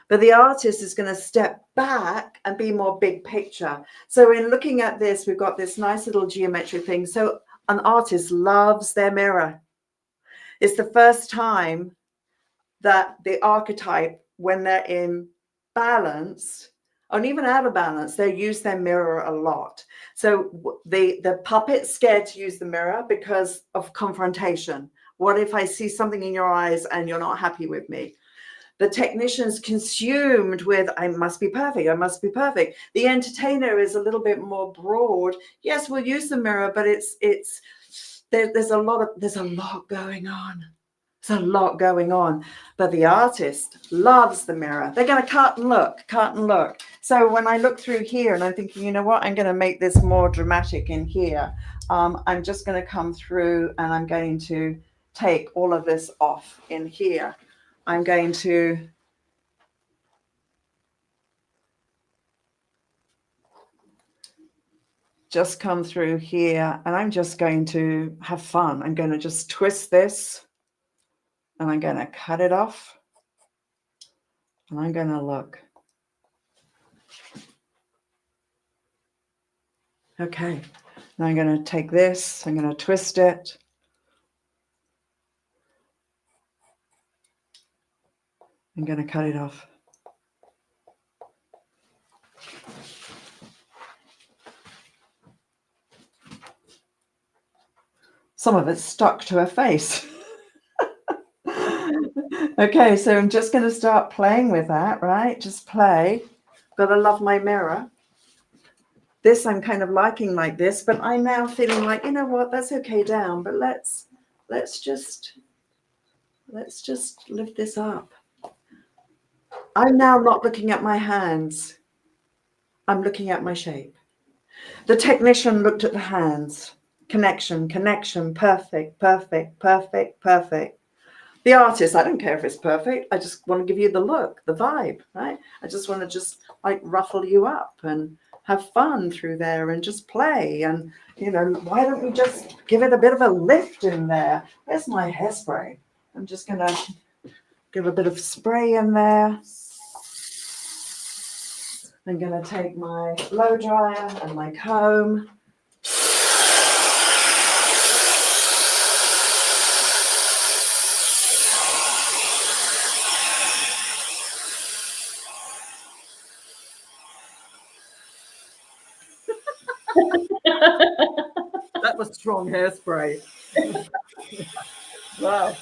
But the artist is going to step back and be more big picture. So in looking at this, we've got this nice little geometric thing. So an artist loves their mirror. It's the first time that the archetype, when they're in balance, and even out of balance, they use their mirror a lot. So the puppet's scared to use the mirror because of confrontation. What if I see something in your eyes and you're not happy with me? The technician's consumed with, I must be perfect, I must be perfect. The entertainer is a little bit more broad. Yes, we'll use the mirror, but there's a lot going on. There's a lot going on. But the artist loves the mirror. They're going to cut and look. So when I look through here and I'm thinking, you know what, I'm going to make this more dramatic in here. I'm just going to come through and I'm going to take all of this off in here. I'm going to just come through here and I'm just going to have fun. I'm going to just twist this and I'm going to cut it off and I'm going to look. Okay, now I'm going to take this, I'm going to twist it. I'm going to cut it off. Some of it's stuck to her face. Okay, so I'm just going to start playing with that, right? Just play. Gotta love my mirror. This I'm kind of liking like this, but I'm now feeling like, you know what, that's okay down, but let's just lift this up. I'm now not looking at my hands. I'm looking at my shape. The technician looked at the hands. Connection, perfect. The artist, I don't care if it's perfect. I just want to give you the look, the vibe, right? I just want to just like ruffle you up and have fun through there and just play. And, you know, why don't we just give it a bit of a lift in there? Where's my hairspray? I'm just going to give a bit of spray in there. I'm going to take my blow dryer and my comb. That was strong hairspray. Wow.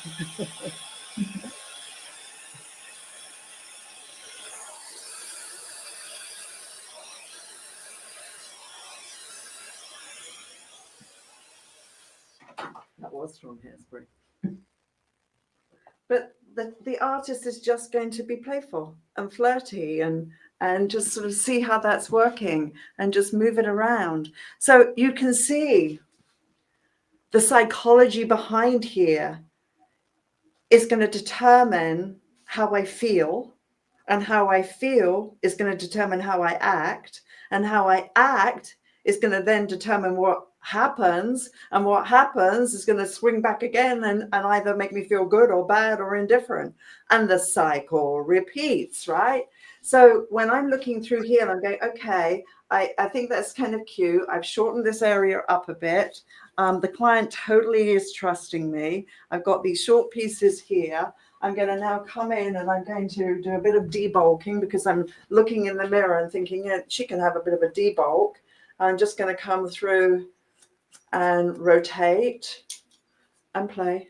That was strong hairspray. But the artist is just going to be playful and flirty and just sort of see how that's working and just move it around. So you can see the psychology behind here is going to determine how I feel, and how I feel is going to determine how I act, and how I act is going to then determine what happens, and what happens is going to swing back again and either make me feel good or bad or indifferent, and the cycle repeats, right? So when I'm looking through here, I'm going, okay, I think that's kind of cute. I've shortened this area up a bit. The client totally is trusting me. I've got these short pieces here. I'm going to now come in and I'm going to do a bit of debulking because I'm looking in the mirror and thinking, yeah, she can have a bit of a debulk. I'm just going to come through and rotate and play.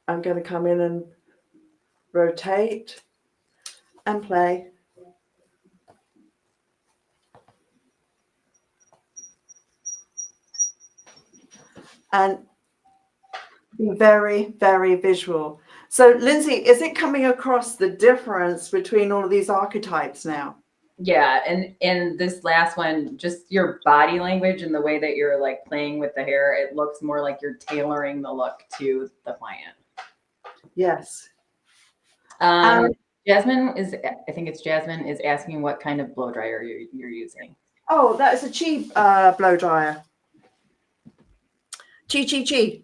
I'm going to come in and rotate and play. And be very, very visual. So, Lindsay, is it coming across the difference between all of these archetypes now? Yeah, and this last one, just your body language and the way that you're like playing with the hair, it looks more like you're tailoring the look to the client. Yes. Jasmine is, I think it's Jasmine, is asking what kind of blow dryer you're using. Oh, that is a cheap blow dryer. Chi.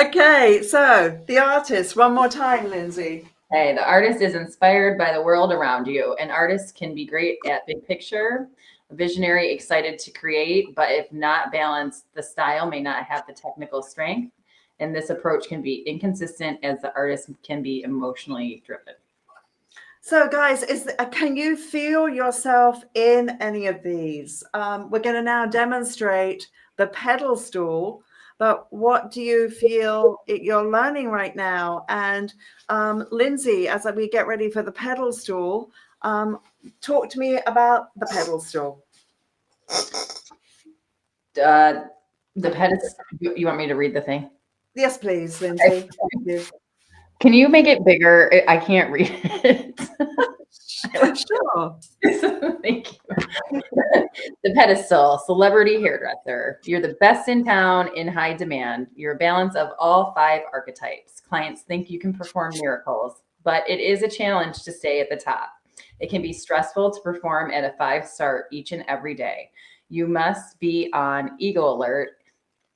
Okay, so the artist, one more time, Lindsay. Hey, the artist is inspired by the world around you. An artist can be great at big picture, visionary, excited to create, but if not balanced, the style may not have the technical strength. And this approach can be inconsistent as the artist can be emotionally driven. So guys, can you feel yourself in any of these? We're going to now demonstrate the pedal stool, but what do you feel you're learning right now? And Lindsay, as we get ready for the pedal stool, talk to me about the pedal stool. The pedestal, you want me to read the thing? Yes, please, Lindsay. Thank you. Can you make it bigger? I can't read it. Sure. Thank you. The pedestal, celebrity hairdresser. You're the best in town, in high demand. You're a balance of all 5 archetypes. Clients think you can perform miracles, but it is a challenge to stay at the top. It can be stressful to perform at a 5-star each and every day. You must be on ego alert.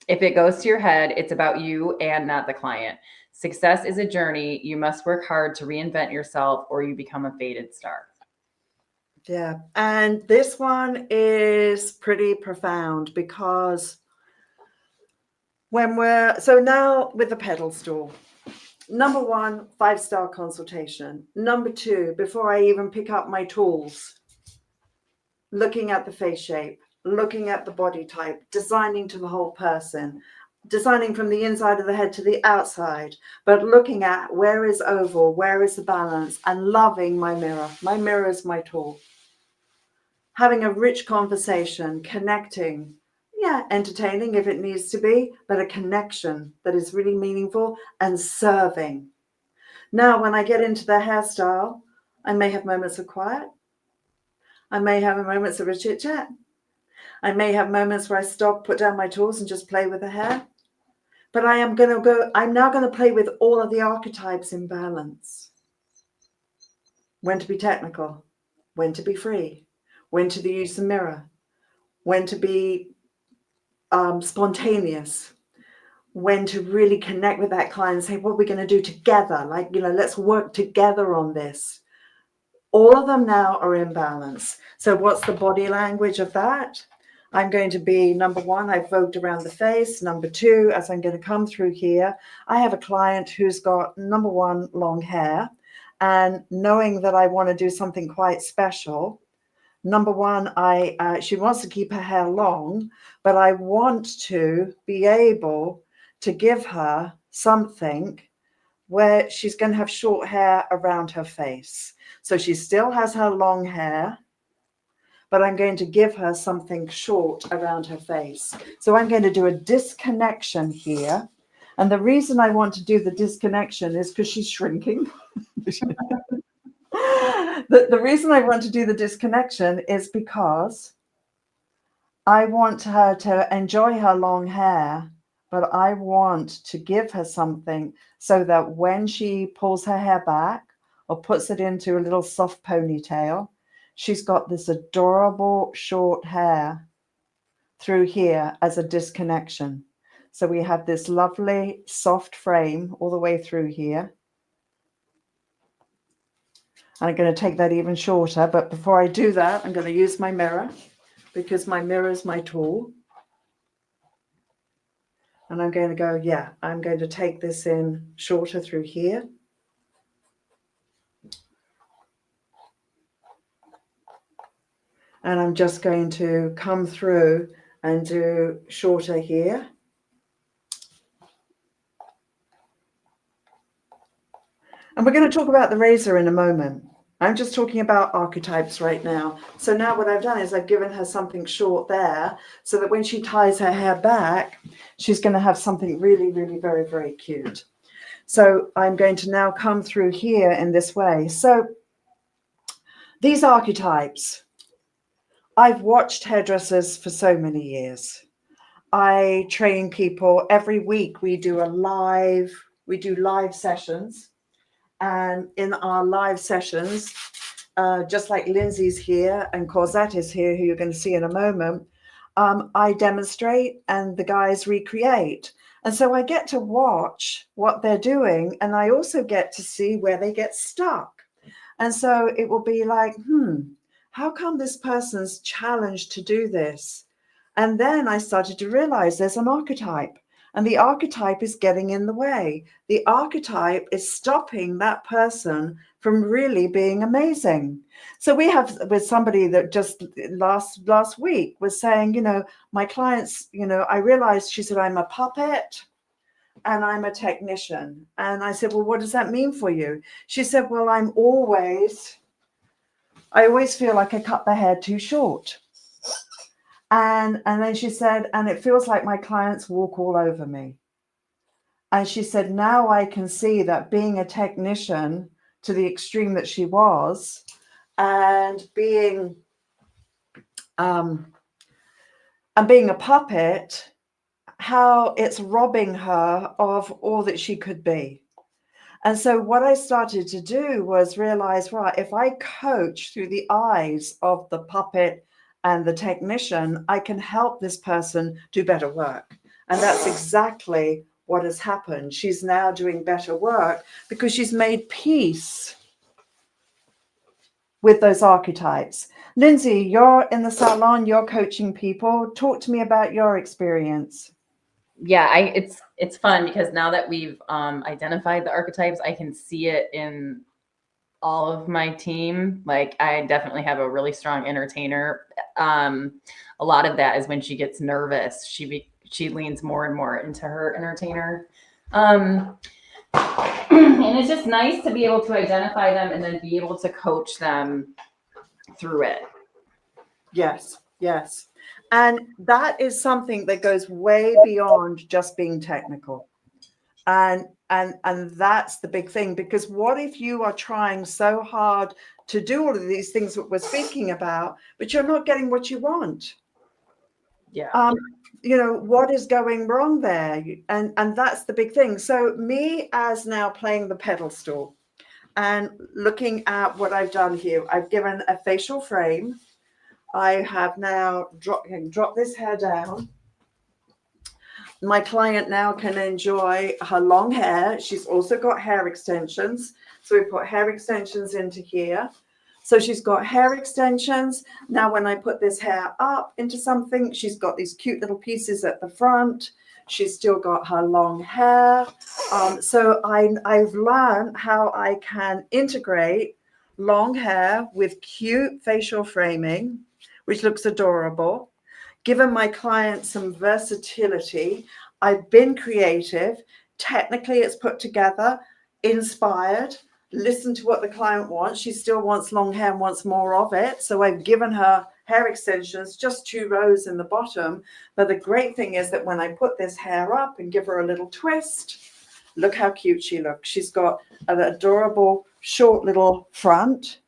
If it goes to your head, it's about you and not the client. Success is a journey. You must work hard to reinvent yourself or you become a faded star. Yeah. And this one is pretty profound because so now with the pedal stool, number 1, 5-star consultation. Number 2, before I even pick up my tools, looking at the face shape, looking at the body type, designing to the whole person, designing from the inside of the head to the outside, but looking at where is oval, where is the balance, and loving my mirror. My mirror is my tool. Having a rich conversation, connecting, entertaining if it needs to be, but a connection that is really meaningful, and serving. Now, when I get into the hairstyle, I may have moments of quiet. I may have moments of a chit chat. I may have moments where I stop, put down my tools and just play with the hair. But I'm now going to play with all of the archetypes in balance. When to be technical, when to be free, when to use the mirror, when to be spontaneous, when to really connect with that client and say, what are we going to do together? Let's work together on this. All of them now are in balance. So what's the body language of that? I'm going to be, number 1, I've evoked around the face. Number 2, as I'm going to come through here, I have a client who's got, number 1, long hair. And knowing that I want to do something quite special, number 1, she wants to keep her hair long, but I want to be able to give her something where she's going to have short hair around her face. So she still has her long hair, but I'm going to give her something short around her face. So I'm going to do a disconnection here. And the reason I want to do the disconnection is because she's shrinking. The reason I want to do the disconnection is because I want her to enjoy her long hair, but I want to give her something so that when she pulls her hair back or puts it into a little soft ponytail, she's got this adorable short hair through here as a disconnection. So we have this lovely soft frame all the way through here. I'm going to take that even shorter, but before I do that, I'm going to use my mirror because my mirror is my tool. And I'm going to go, I'm going to take this in shorter through here. And I'm just going to come through and do shorter here. And we're going to talk about the razor in a moment. I'm just talking about archetypes right now. So now what I've done is I've given her something short there so that when she ties her hair back, she's going to have something really, really very, very cute. So I'm going to now come through here in this way. So these archetypes, I've watched hairdressers for so many years. I train people every week. We do live sessions. And in our live sessions, just like Lindsay's here and Corzette is here, who you're going to see in a moment, I demonstrate and the guys recreate. And so I get to watch what they're doing, and I also get to see where they get stuck. And so it will be like, how come this person's challenged to do this? And then I started to realize there's an archetype, and the archetype is getting in the way. The archetype is stopping that person from really being amazing. So we have with somebody that just last week was saying, you know, my clients, you know, I realized, she said, I'm a puppet and I'm a technician. And I said, well, what does that mean for you? She said, well, I always feel like I cut the hair too short. And then she said, and it feels like my clients walk all over me. And she said, now I can see that being a technician to the extreme that she was, and being a puppet, how it's robbing her of all that she could be. And so what I started to do was realize, right, if I coach through the eyes of the puppet and the technician, I can help this person do better work. And that's exactly what has happened. She's now doing better work because she's made peace with those archetypes. Lindsay, you're in the salon, you're coaching people. Talk to me about your experience. Yeah, it's fun because now that we've identified the archetypes, I can see it in all of my team. Like, I definitely have a really strong entertainer. A lot of that is when she gets nervous, she leans more and more into her entertainer. And it's just nice to be able to identify them and then be able to coach them through it. Yes, yes. And that is something that goes way beyond just being technical. And that's the big thing, because what if you are trying so hard to do all of these things that we're speaking about, but you're not getting what you want? Yeah. You know, what is going wrong there? And that's the big thing. So me, as now playing the pedal stool and looking at what I've done here, I've given a facial frame. I have now dropped this hair down. My client now can enjoy her long hair. She's also got hair extensions. So we put hair extensions into here. So she's got hair extensions. Now, when I put this hair up into something, she's got these cute little pieces at the front. She's still got her long hair. So I've learned how I can integrate long hair with cute facial framing, which looks adorable. Given my clients some versatility, I've been creative. Technically, it's put together, inspired, listen to what the client wants. She still wants long hair and wants more of it. So I've given her hair extensions, just 2 rows in the bottom. But the great thing is that when I put this hair up and give her a little twist, look how cute she looks. She's got an adorable short little front,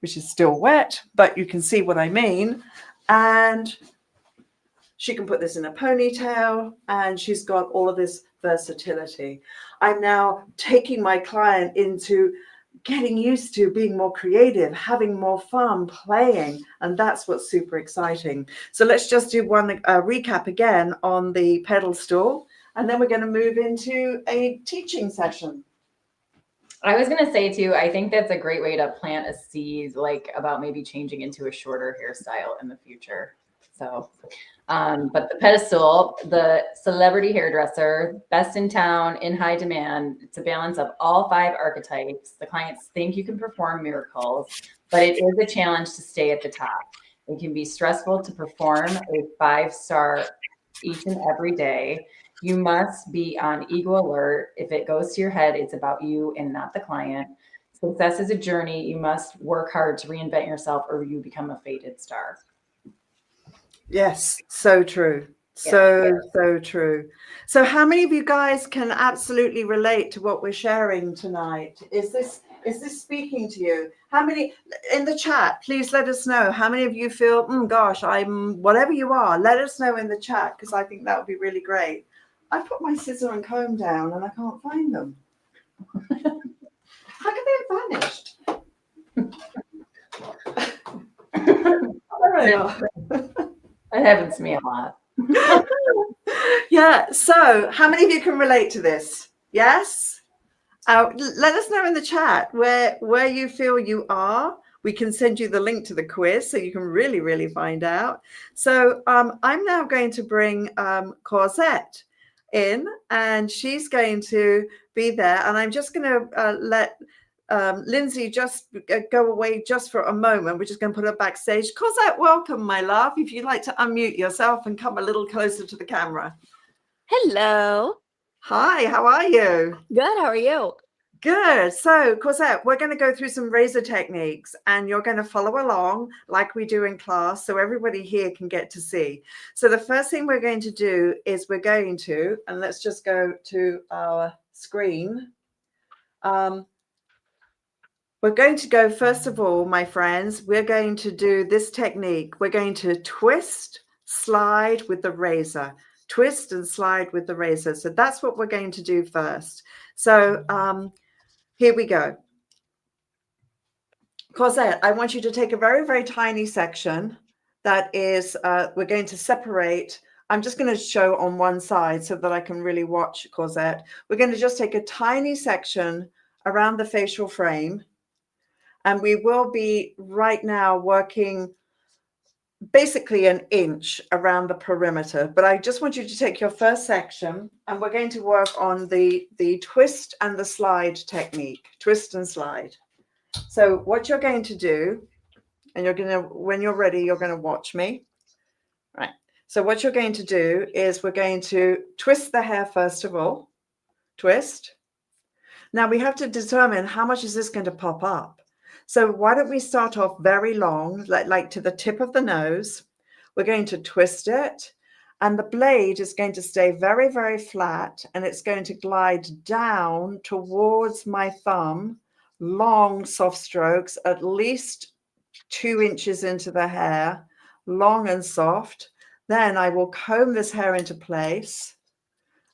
which is still wet, but you can see what I mean. And she can put this in a ponytail, and she's got all of this versatility. I'm now taking my client into getting used to being more creative, having more fun, playing, and that's what's super exciting. So let's just do one recap again on the pedal stool, and then we're going to move into a teaching session. I was going to say too, I think that's a great way to plant a seed, like about maybe changing into a shorter hairstyle in the future. So, but the pedestal, the celebrity hairdresser, best in town, in high demand. It's a balance of all 5 archetypes. The clients think you can perform miracles, but it is a challenge to stay at the top. It can be stressful to perform a 5-star each and every day. You must be on ego alert. If it goes to your head, it's about you and not the client. Success is a journey. You must work hard to reinvent yourself, or you become a faded star. Yes, so true. So true. So how many of you guys can absolutely relate to what we're sharing tonight? Is this speaking to you? How many in the chat? Please let us know. How many of you feel, gosh, I'm whatever you are, let us know in the chat, because I think that would be really great. I put my scissor and comb down and I can't find them. How can they have vanished? There they are. That happens to me a lot. Yeah. So how many of you can relate to this? Yes. Let us know in the chat where you feel you are, We can send you the link to the quiz so you can really, really find out. So I'm now going to bring Corsette in, and she's going to be there. And I'm just going to let Lindsay just go away just for a moment. We're just going to put her backstage. Cosette, welcome, my love. If you'd like to unmute yourself and come a little closer to the camera. Hello. Hi, how are you? Good. How are you? Good. So, Cosette, we're going to go through some razor techniques, and you're going to follow along like we do in class so everybody here can get to see. So the first thing we're going to do is we're going to, and let's just go to our screen. We're going to go, first of all, my friends, we're going to do this technique. We're going to twist, slide with the razor, twist and slide with the razor. So that's what we're going to do first. So here we go. Cosette, I want you to take a very, very tiny section that is, we're going to separate. I'm just going to show on one side so that I can really watch Cosette. We're going to just take a tiny section around the facial frame. And we will be right now working basically an inch around the perimeter. But I just want you to take your first section, and we're going to work on the twist and the slide technique, twist and slide. So what you're going to do, and you're going to, when you're ready, you're going to watch me. Right. So what you're going to do is we're going to twist the hair first of all. Twist. Now we have to determine how much is this going to pop up. So why don't we start off very long, like to the tip of the nose. We're going to twist it, and the blade is going to stay very, very flat, and it's going to glide down towards my thumb, long soft strokes, at least 2 inches into the hair, long and soft. Then I will comb this hair into place,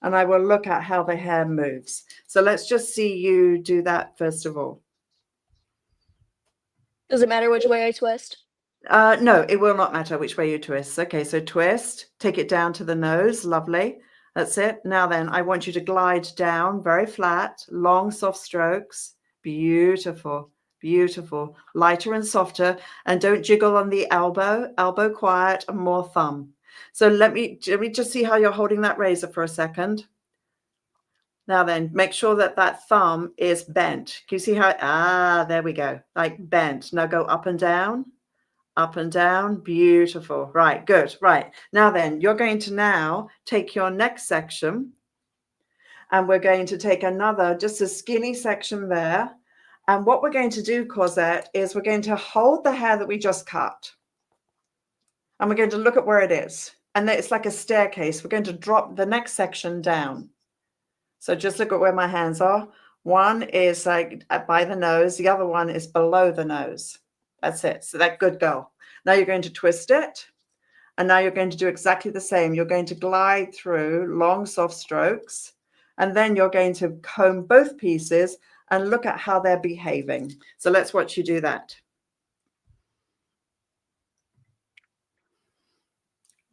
and I will look at how the hair moves. So let's just see you do that first of all. Does it matter which way I twist? No, it will not matter which way you twist. Okay, so twist, take it down to the nose. Lovely. That's it. Now then, I want you to glide down very flat, long, soft strokes. Beautiful, beautiful. Lighter and softer. And don't jiggle on the elbow. Elbow quiet and more thumb. So let me just see how you're holding that razor for a second. Now then, make sure that that thumb is bent. Can you see how, there we go, like bent. Now go up and down, beautiful. Right, good, right. Now then, you're going to now take your next section, and we're going to take another, just a skinny section there. And what we're going to do, Cosette, is we're going to hold the hair that we just cut, and we're going to look at where it is. And it's like a staircase. We're going to drop the next section down. So just look at where my hands are. One is like by the nose. The other one is below the nose. That's it. So that good girl. Now you're going to twist it. And now you're going to do exactly the same. You're going to glide through long, soft strokes. And then you're going to comb both pieces and look at how they're behaving. So let's watch you do that.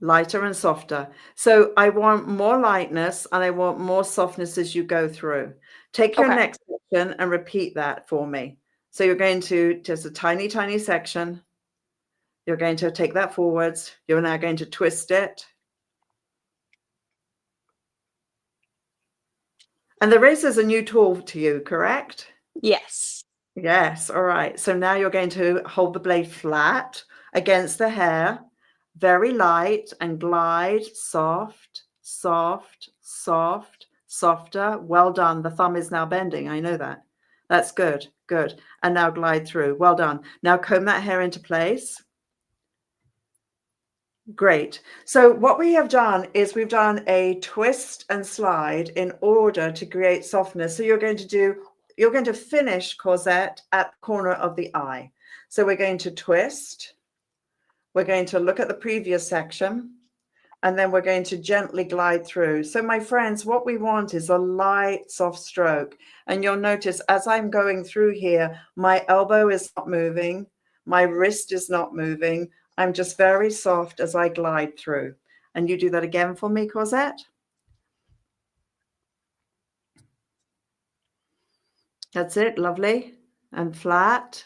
Lighter and softer. So I want more lightness and I want more softness as you go through. Take your next section and repeat that for me. So you're going to just a tiny, tiny section. You're going to take that forwards. You're now going to twist it. And the razor is a new tool to you, correct? Yes. Yes. All right. So now you're going to hold the blade flat against the hair. Very light, and glide, soft, soft, soft, softer. Well done. The thumb is now bending. I know that. That's good. Good. And now glide through. Well done. Now comb that hair into place. Great. So what we have done is we've done a twist and slide in order to create softness. So you're going to finish, Cosette, at the corner of the eye. So we're going to twist. We're going to look at the previous section, and then we're going to gently glide through. So my friends, what we want is a light, soft stroke. And you'll notice as I'm going through here, my elbow is not moving. My wrist is not moving. I'm just very soft as I glide through. And you do that again for me, Cosette. That's it. Lovely. And flat.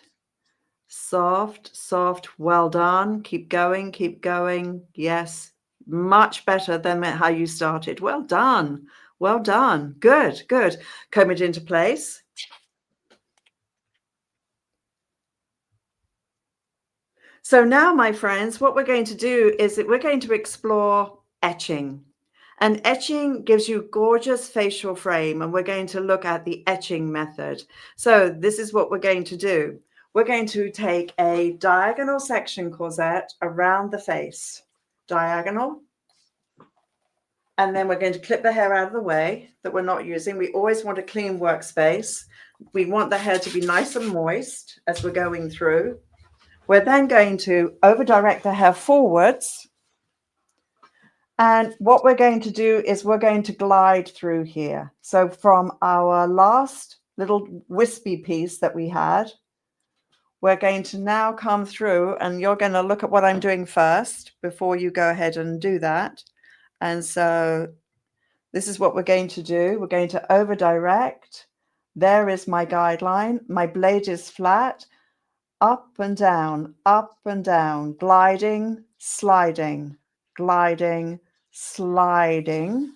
Soft, soft. Well done. Keep going, keep going. Yes. Much better than how you started. Well done. Well done. Good, good. Comb it into place. So now, my friends, what we're going to do is that we're going to explore etching. And etching gives you gorgeous facial frame, and we're going to look at the etching method. So this is what we're going to do. We're going to take a diagonal section corsette around the face. Diagonal. And then we're going to clip the hair out of the way that we're not using. We always want a clean workspace. We want the hair to be nice and moist as we're going through. We're then going to over direct the hair forwards. And what we're going to do is we're going to glide through here. So from our last little wispy piece that we had, we're going to now come through, and you're going to look at what I'm doing first before you go ahead and do that. And so this is what we're going to do. We're going to over direct. There is my guideline. My blade is flat. Up and down, gliding, sliding, gliding, sliding,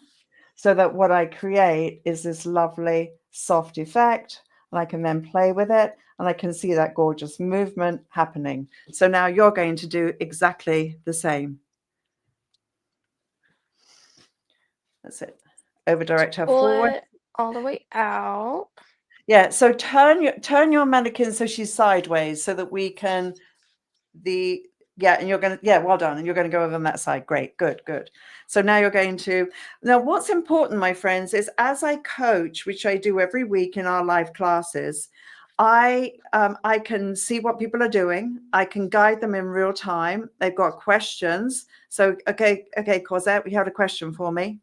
so that what I create is this lovely soft effect, and I can then play with it, and I can see that gorgeous movement happening. So now you're going to do exactly the same. That's it. Over direct her forward. It all the way out. Yeah, so turn your mannequin so she's sideways so that we can and you're going to, well done. And you're going to go over on that side. Great, good, good. So now you're going to, now what's important, my friends, is as I coach, which I do every week in our live classes, I can see what people are doing. I can guide them in real time. They've got questions. So, okay, Cosette, we had a question for me.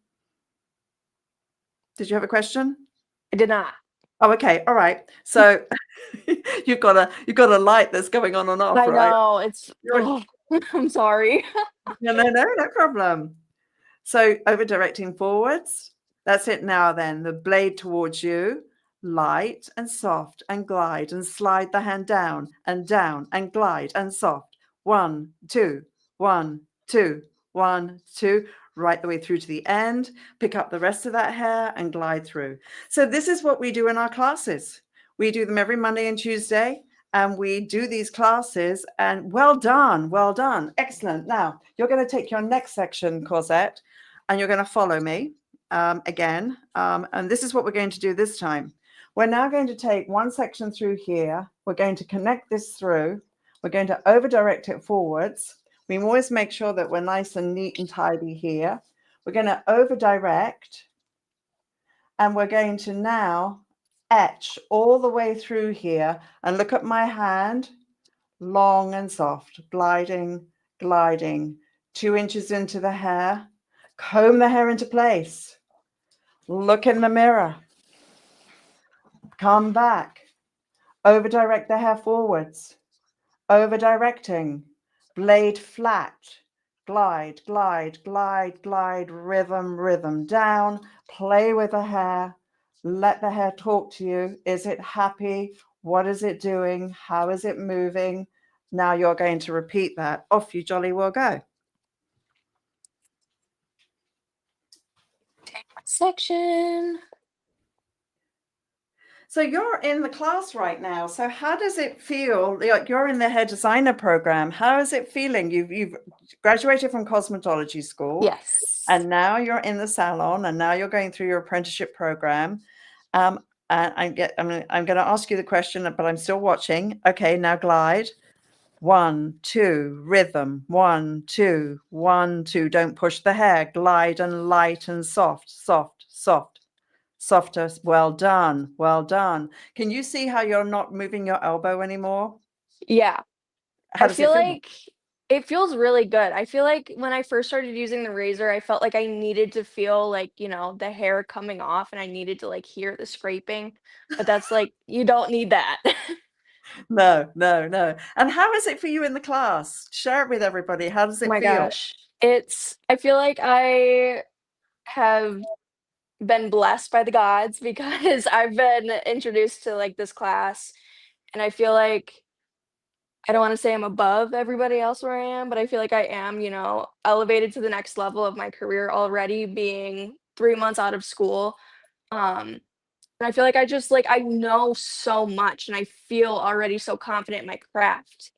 Did you have a question? I did not. Oh, okay. All right. So you've got a light that's going on and off, I right? know. It's I'm sorry. No problem. So over directing forwards. That's it now then. The blade towards you, light and soft, and glide and slide the hand down and glide and soft. 1, 2, 1, 2, 1, 2, right the way through to the end. Pick up the rest of that hair and glide through. So this is what we do in our classes. We do them every Monday and Tuesday. And we do these classes, and well done, excellent. Now you're going to take your next section, Cosette, and you're going to follow me again. And this is what we're going to do this time. We're now going to take one section through here. We're going to connect this through. We're going to over direct it forwards. We always make sure that we're nice and neat and tidy here. We're going to over direct, and we're going to now etch all the way through here, and look at my hand, long and soft, gliding, 2 inches into the hair, comb the hair into place, look in the mirror, come back, over direct the hair forwards, over directing, blade flat, glide, rhythm down, play with the hair. Let the hair talk to you. Is it happy? What is it doing? How is it moving? Now you're going to repeat that. Off you jolly well go. Take my section. So you're in the class right now. So how does it feel? Like you're in the hair designer program. How is it feeling? You've graduated from cosmetology school. Yes. And now you're in the salon, and now you're going through your apprenticeship program. And I'm going to ask you the question, but I'm still watching. Okay, now glide. 1, 2, rhythm. 1, 2, 1, 2. Don't push the hair. Glide and light and soft. Softer. Well done. Can you see how you're not moving your elbow anymore? Yeah. How I does feel it feel? like it feels really good. I feel like when I first started using the razor, I felt like I needed to feel like, the hair coming off, and I needed to like hear the scraping. But that's like, you don't need that. No. And how is it for you in the class? Share it with everybody. How does Oh it my feel? gosh. I feel like I have been blessed by the gods because I've been introduced to like this class, and I feel like I don't want to say I'm above everybody else where I am, but I feel like I am, you know, elevated to the next level of my career already being 3 months out of school. Um, and I feel like I just like I know so much and I feel already so confident in my craft.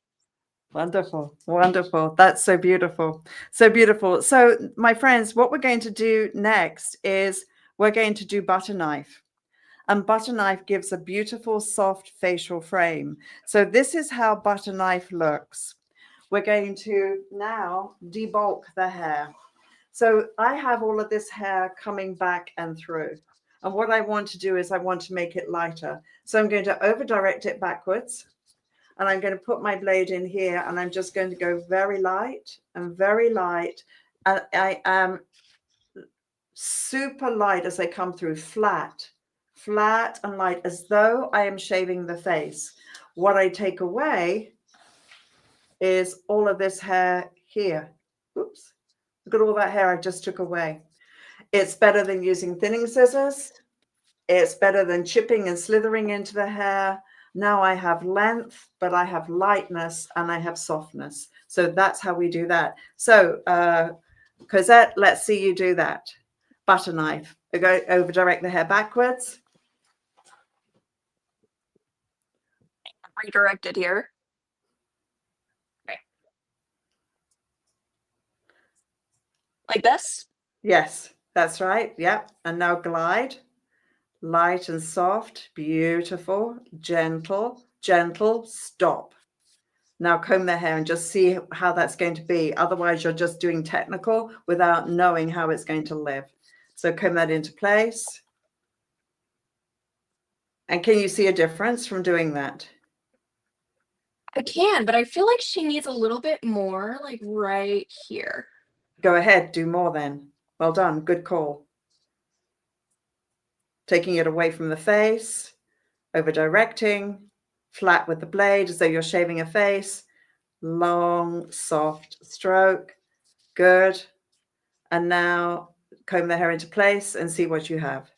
Wonderful, wonderful. That's so beautiful. So beautiful. So, my friends, what we're going to do next is we're going to do butter knife. And butter knife gives a beautiful, soft facial frame. So, this is how butter knife looks. We're going to now debulk the hair. So, I have all of this hair coming back and through. And what I want to do is I want to make it lighter. So, I'm going to over direct it backwards. And I'm going to put my blade in here and I'm just going to go very light and very light. And I am super light as I come through, flat and light, as though I am shaving the face. What I take away is all of this hair here. Oops. Look at all that hair I just took away. It's better than using thinning scissors. It's better than chipping and slithering into the hair. Now I have length, but I have lightness and I have softness. So that's how we do that. So Cosette, let's see you do that. Butter knife. Go over direct the hair backwards. Redirected here. Okay. Like this? Yes, that's right. Yep. And now glide. Light and soft. Beautiful. Gentle. Gentle. Stop. Now comb the hair and just see how that's going to be. Otherwise, you're just doing technical without knowing how it's going to live. So comb that into place. And can you see a difference from doing that? I can, but I feel like she needs a little bit more, like right here. Go ahead, do more then. Well done, good call. Taking it away from the face, over directing, flat with the blade as though you're shaving a face. Long, soft stroke. Good. And now comb the hair into place and see what you have.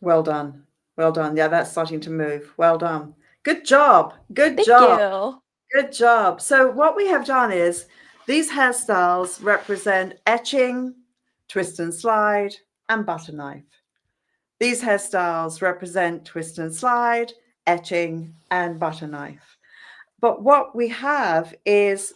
Well done. Well done. Yeah, that's starting to move. Well done. Good job. Good Thank job. you. Good job. So what we have done is these hairstyles represent etching, twist and slide, and butter knife. These hairstyles represent twist and slide, etching, and butter knife. But what we have is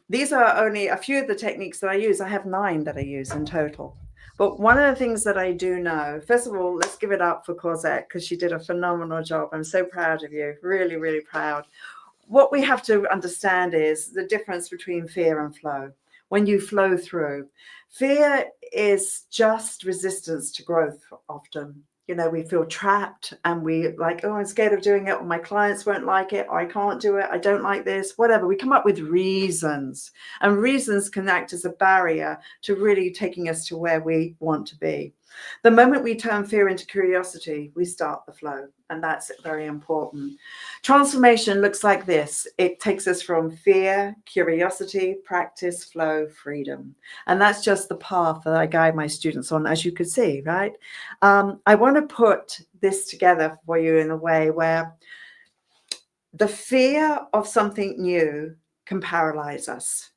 these are only a few of the techniques that I use. I have 9 that I use in total. But one of the things that I do know, first of all, let's give it up for Cosette because she did a phenomenal job. I'm so proud of you. Really, really proud. What we have to understand is the difference between fear and flow. When you flow through, fear is just resistance to growth often. You know, we feel trapped and we like, oh, I'm scared of doing it, or my clients won't like it, or I can't do it, I don't like this, whatever. We come up with reasons, and reasons can act as a barrier to really taking us to where we want to be. The moment we turn fear into curiosity, we start the flow, and that's very important. Transformation looks like this. It takes us from fear, curiosity, practice, flow, freedom. And that's just the path that I guide my students on, as you could see, right? I want to put this together for you in a way where the fear of something new can paralyze us.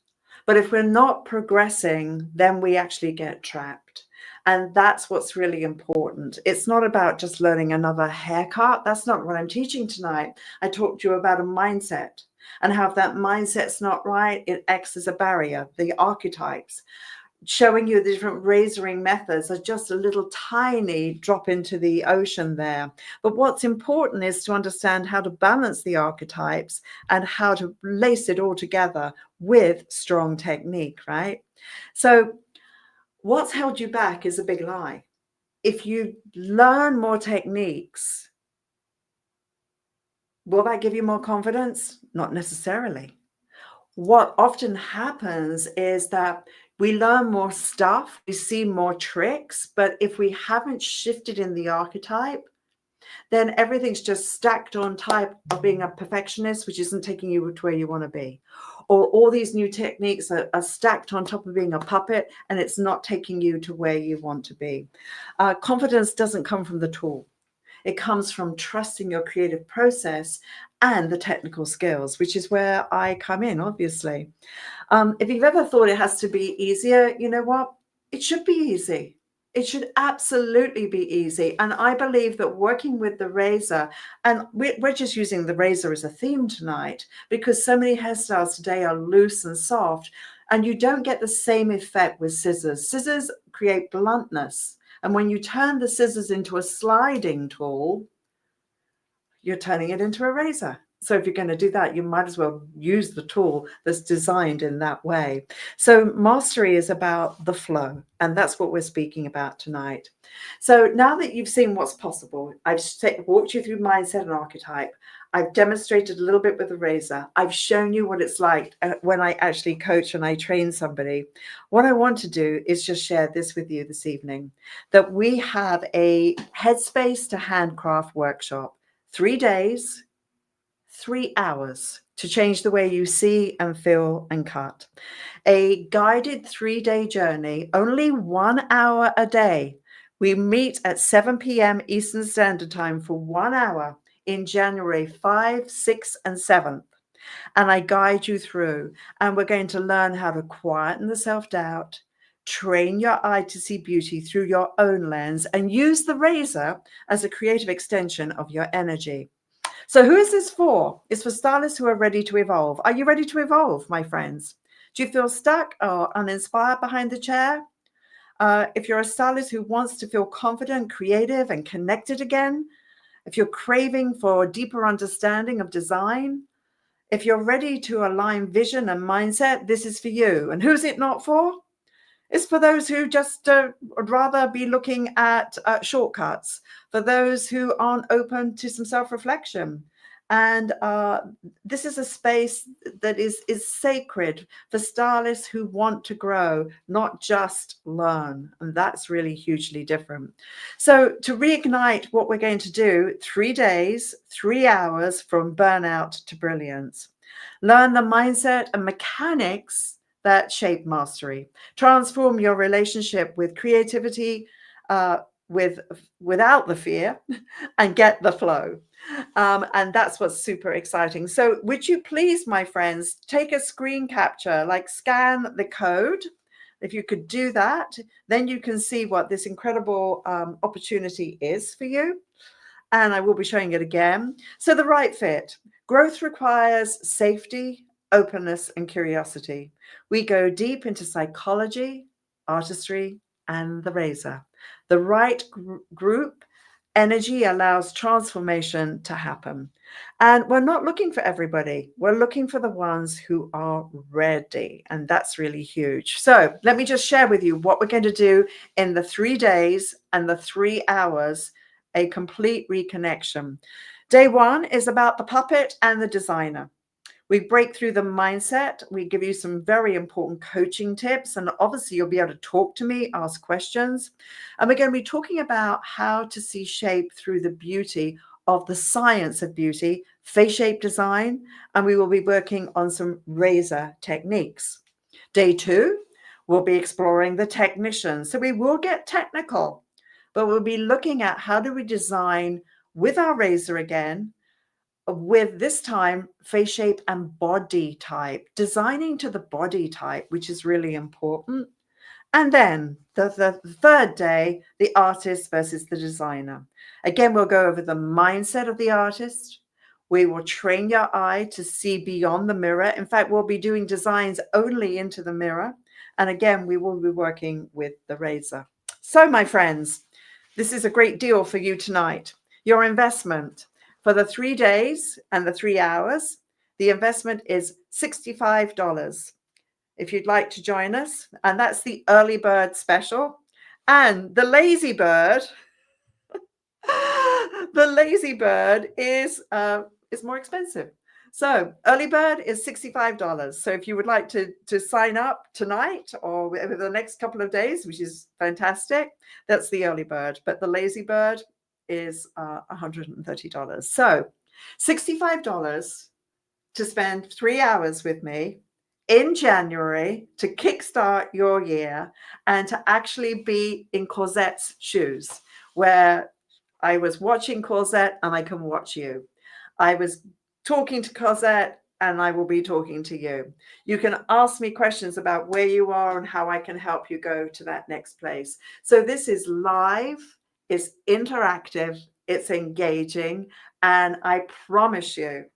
But if we're not progressing, then we actually get trapped. And that's what's really important. It's not about just learning another haircut. That's not what I'm teaching tonight. I talked to you about a mindset and how if that mindset's not right, it acts as a barrier. The archetypes, showing you the different razoring methods are just a little tiny drop into the ocean there. But what's important is to understand how to balance the archetypes and how to lace it all together with strong technique, right? So what's held you back is a big lie. If you learn more techniques, will that give you more confidence? Not necessarily. What often happens is that we learn more stuff, we see more tricks, but if we haven't shifted in the archetype, then everything's just stacked on type of being a perfectionist, which isn't taking you to where you want to be. Or all these new techniques are stacked on top of being a puppet, and it's not taking you to where you want to be. Confidence doesn't come from the tool. It comes from trusting your creative process and the technical skills, which is where I come in, obviously. If you've ever thought it has to be easier, you know what? It should be easy. It should absolutely be easy. And I believe that working with the razor, and we're just using the razor as a theme tonight, because so many hairstyles today are loose and soft, and you don't get the same effect with scissors. Scissors create bluntness. And when you turn the scissors into a sliding tool, you're turning it into a razor. So if you're going to do that, you might as well use the tool that's designed in that way. So mastery is about the flow, and that's what we're speaking about tonight. So now that you've seen what's possible, I've walked you through mindset and archetype. I've demonstrated a little bit with the razor. I've shown you what it's like when I actually coach and I train somebody. What I want to do is just share this with you this evening, that we have a Headspace to Handcraft workshop. 3 days, 3 hours to change the way you see and feel and cut. A guided 3-day journey, only 1 hour a day. We meet at 7 p.m. Eastern Standard Time for 1 hour in January 5, 6, and 7th. And I guide you through. And we're going to learn how to quieten the self-doubt, train your eye to see beauty through your own lens, and use the razor as a creative extension of your energy. So who is this for? It's for stylists who are ready to evolve. Are you ready to evolve, my friends? Do you feel stuck or uninspired behind the chair? If you're a stylist who wants to feel confident, creative, and connected again, if you're craving for deeper understanding of design, if you're ready to align vision and mindset, this is for you. And who's it not for? It's for those who just would rather be looking at shortcuts, for those who aren't open to some self-reflection. And this is a space that is sacred for stylists who want to grow, not just learn. And that's really hugely different. So to reignite what we're going to do, 3 days, 3 hours from burnout to brilliance. Learn the mindset and mechanics that shape mastery. Transform your relationship with creativity without the fear and get the flow. And that's what's super exciting. So would you please, my friends, take a screen capture, like scan the code. If you could do that, then you can see what this incredible opportunity is for you. And I will be showing it again. So the right fit. Growth requires safety, openness, and curiosity. We go deep into psychology, artistry, and the razor. The right group energy allows transformation to happen. And we're not looking for everybody. We're looking for the ones who are ready. And that's really huge. So let me just share with you what we're going to do in the 3 days and the 3 hours, a complete reconnection. Day 1 is about the puppet and the designer. We break through the mindset. We give you some very important coaching tips. And obviously, you'll be able to talk to me, ask questions. And we're going to be talking about how to see shape through the beauty of the science of beauty, face shape design. And we will be working on some razor techniques. Day 2, we'll be exploring the technician. So we will get technical, but we'll be looking at how do we design with our razor again, with this time face shape and body type, designing to the body type, which is really important. And then the third day, the artist versus the designer. Again, we'll go over the mindset of the artist. We will train your eye to see beyond the mirror. In fact, we'll be doing designs only into the mirror. And again, we will be working with the razor. So my friends, this is a great deal for you tonight. Your investment for the 3 days and the 3 hours, the investment is $65 if you'd like to join us. And that's the early bird special. And the lazy bird, the lazy bird is more expensive. So early bird is $65. So if you would like to sign up tonight or over the next couple of days, which is fantastic, that's the early bird. But the lazy bird is $130. So $65 to spend 3 hours with me in January to kickstart your year and to actually be in Cosette's shoes, where I was watching Cosette, and I can watch you. I was talking to Cosette, and I will be talking to you. You can ask me questions about where you are and how I can help you go to that next place. So this is live, it's interactive, it's engaging, and I promise you,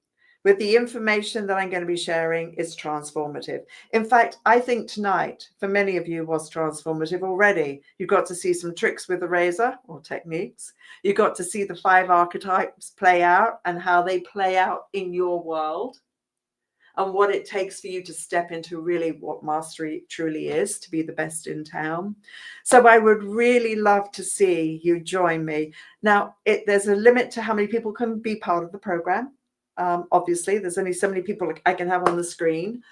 with the information that I'm going to be sharing, is transformative. In fact, I think tonight, for many of you, was transformative already. You got to see some tricks with the razor, or techniques. You got to see the 5 archetypes play out and how they play out in your world, and what it takes for you to step into really what mastery truly is, to be the best in town. So I would really love to see you join me. Now, there's a limit to how many people can be part of the program. Obviously, there's only so many people I can have on the screen.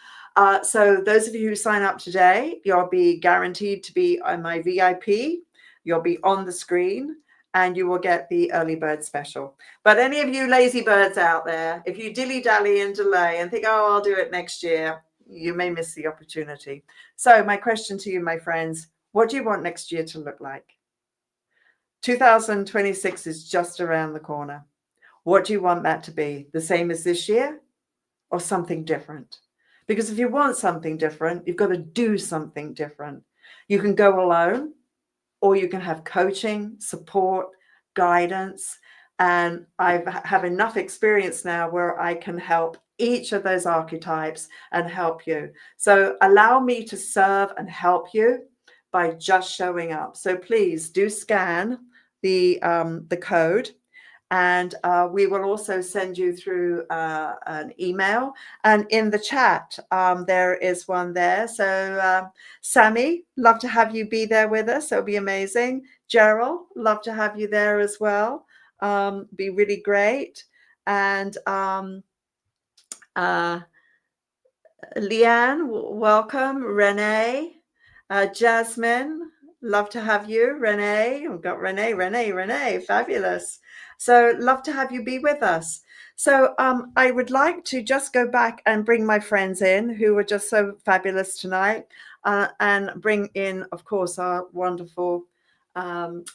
So those of you who sign up today, you'll be guaranteed to be on my VIP. You'll be on the screen, and you will get the early bird special. But any of you lazy birds out there, if you dilly-dally and delay and think, oh, I'll do it next year, you may miss the opportunity. So my question to you, my friends, what do you want next year to look like? 2026 is just around the corner. What do you want that to be? The same as this year, or something different? Because if you want something different, you've got to do something different. You can go alone, or you can have coaching, support, guidance. And I have enough experience now where I can help each of those archetypes and help you. So allow me to serve and help you by just showing up. So please do scan the code. And we will also send you through an email. And in the chat, there is one there. So Sammy, love to have you be there with us. It'll be amazing. Gerald, love to have you there as well. Be really great. And Leanne, welcome. Renee, Jasmine, love to have you. Renee, we've got Renee, fabulous. So love to have you be with us. So I would like to just go back and bring my friends in who were just so fabulous tonight, and bring in, of course, our wonderful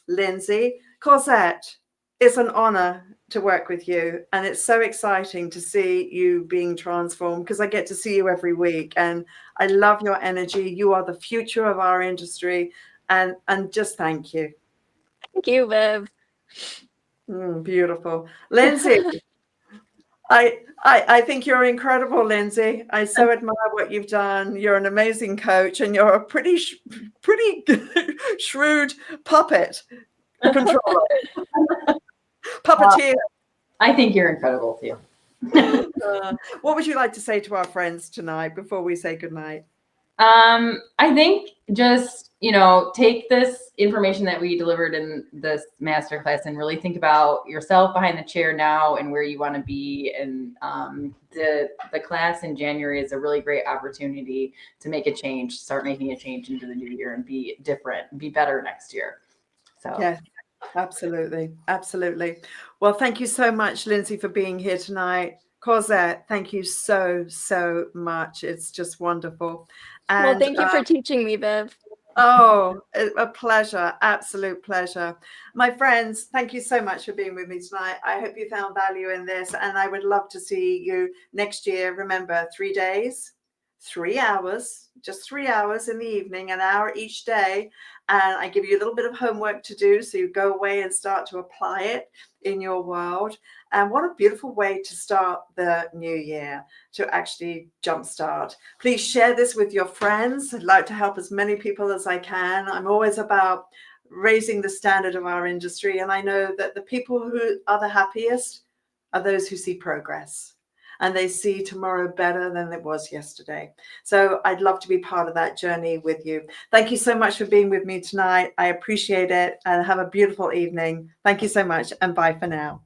Lindsay. Cosette, it's an honor to work with you, and it's so exciting to see you being transformed, because I get to see you every week, and I love your energy. You are the future of our industry, and just thank you. Thank you, Viv. Beautiful. Lindsay, I think you're incredible, Lindsay. I so admire what you've done. You're an amazing coach, and you're a pretty shrewd puppet controller. Puppeteer. I think you're incredible too. What would you like to say to our friends tonight before we say goodnight? I think just, take this information that we delivered in this masterclass and really think about yourself behind the chair now and where you want to be. And the class in January is a really great opportunity to make a change, start making a change into the new year and be different, be better next year. So yeah. Absolutely. Absolutely. Well, thank you so much, Lindsay, for being here tonight. Cosette, thank you so much. It's just wonderful. And Well, thank you for teaching me, Viv. Oh, a pleasure. Absolute pleasure. My friends, thank you so much for being with me tonight. I hope you found value in this, and I would love to see you next year. Remember, 3 days, 3 hours, just 3 hours in the evening, an hour each day. And I give you a little bit of homework to do, so you go away and start to apply it in your world. And what a beautiful way to start the new year, to actually jumpstart. Please share this with your friends. I'd like to help as many people as I can. I'm always about raising the standard of our industry. And I know that the people who are the happiest are those who see progress, and they see tomorrow better than it was yesterday. So I'd love to be part of that journey with you. Thank you so much for being with me tonight. I appreciate it, and have a beautiful evening. Thank you so much, and bye for now.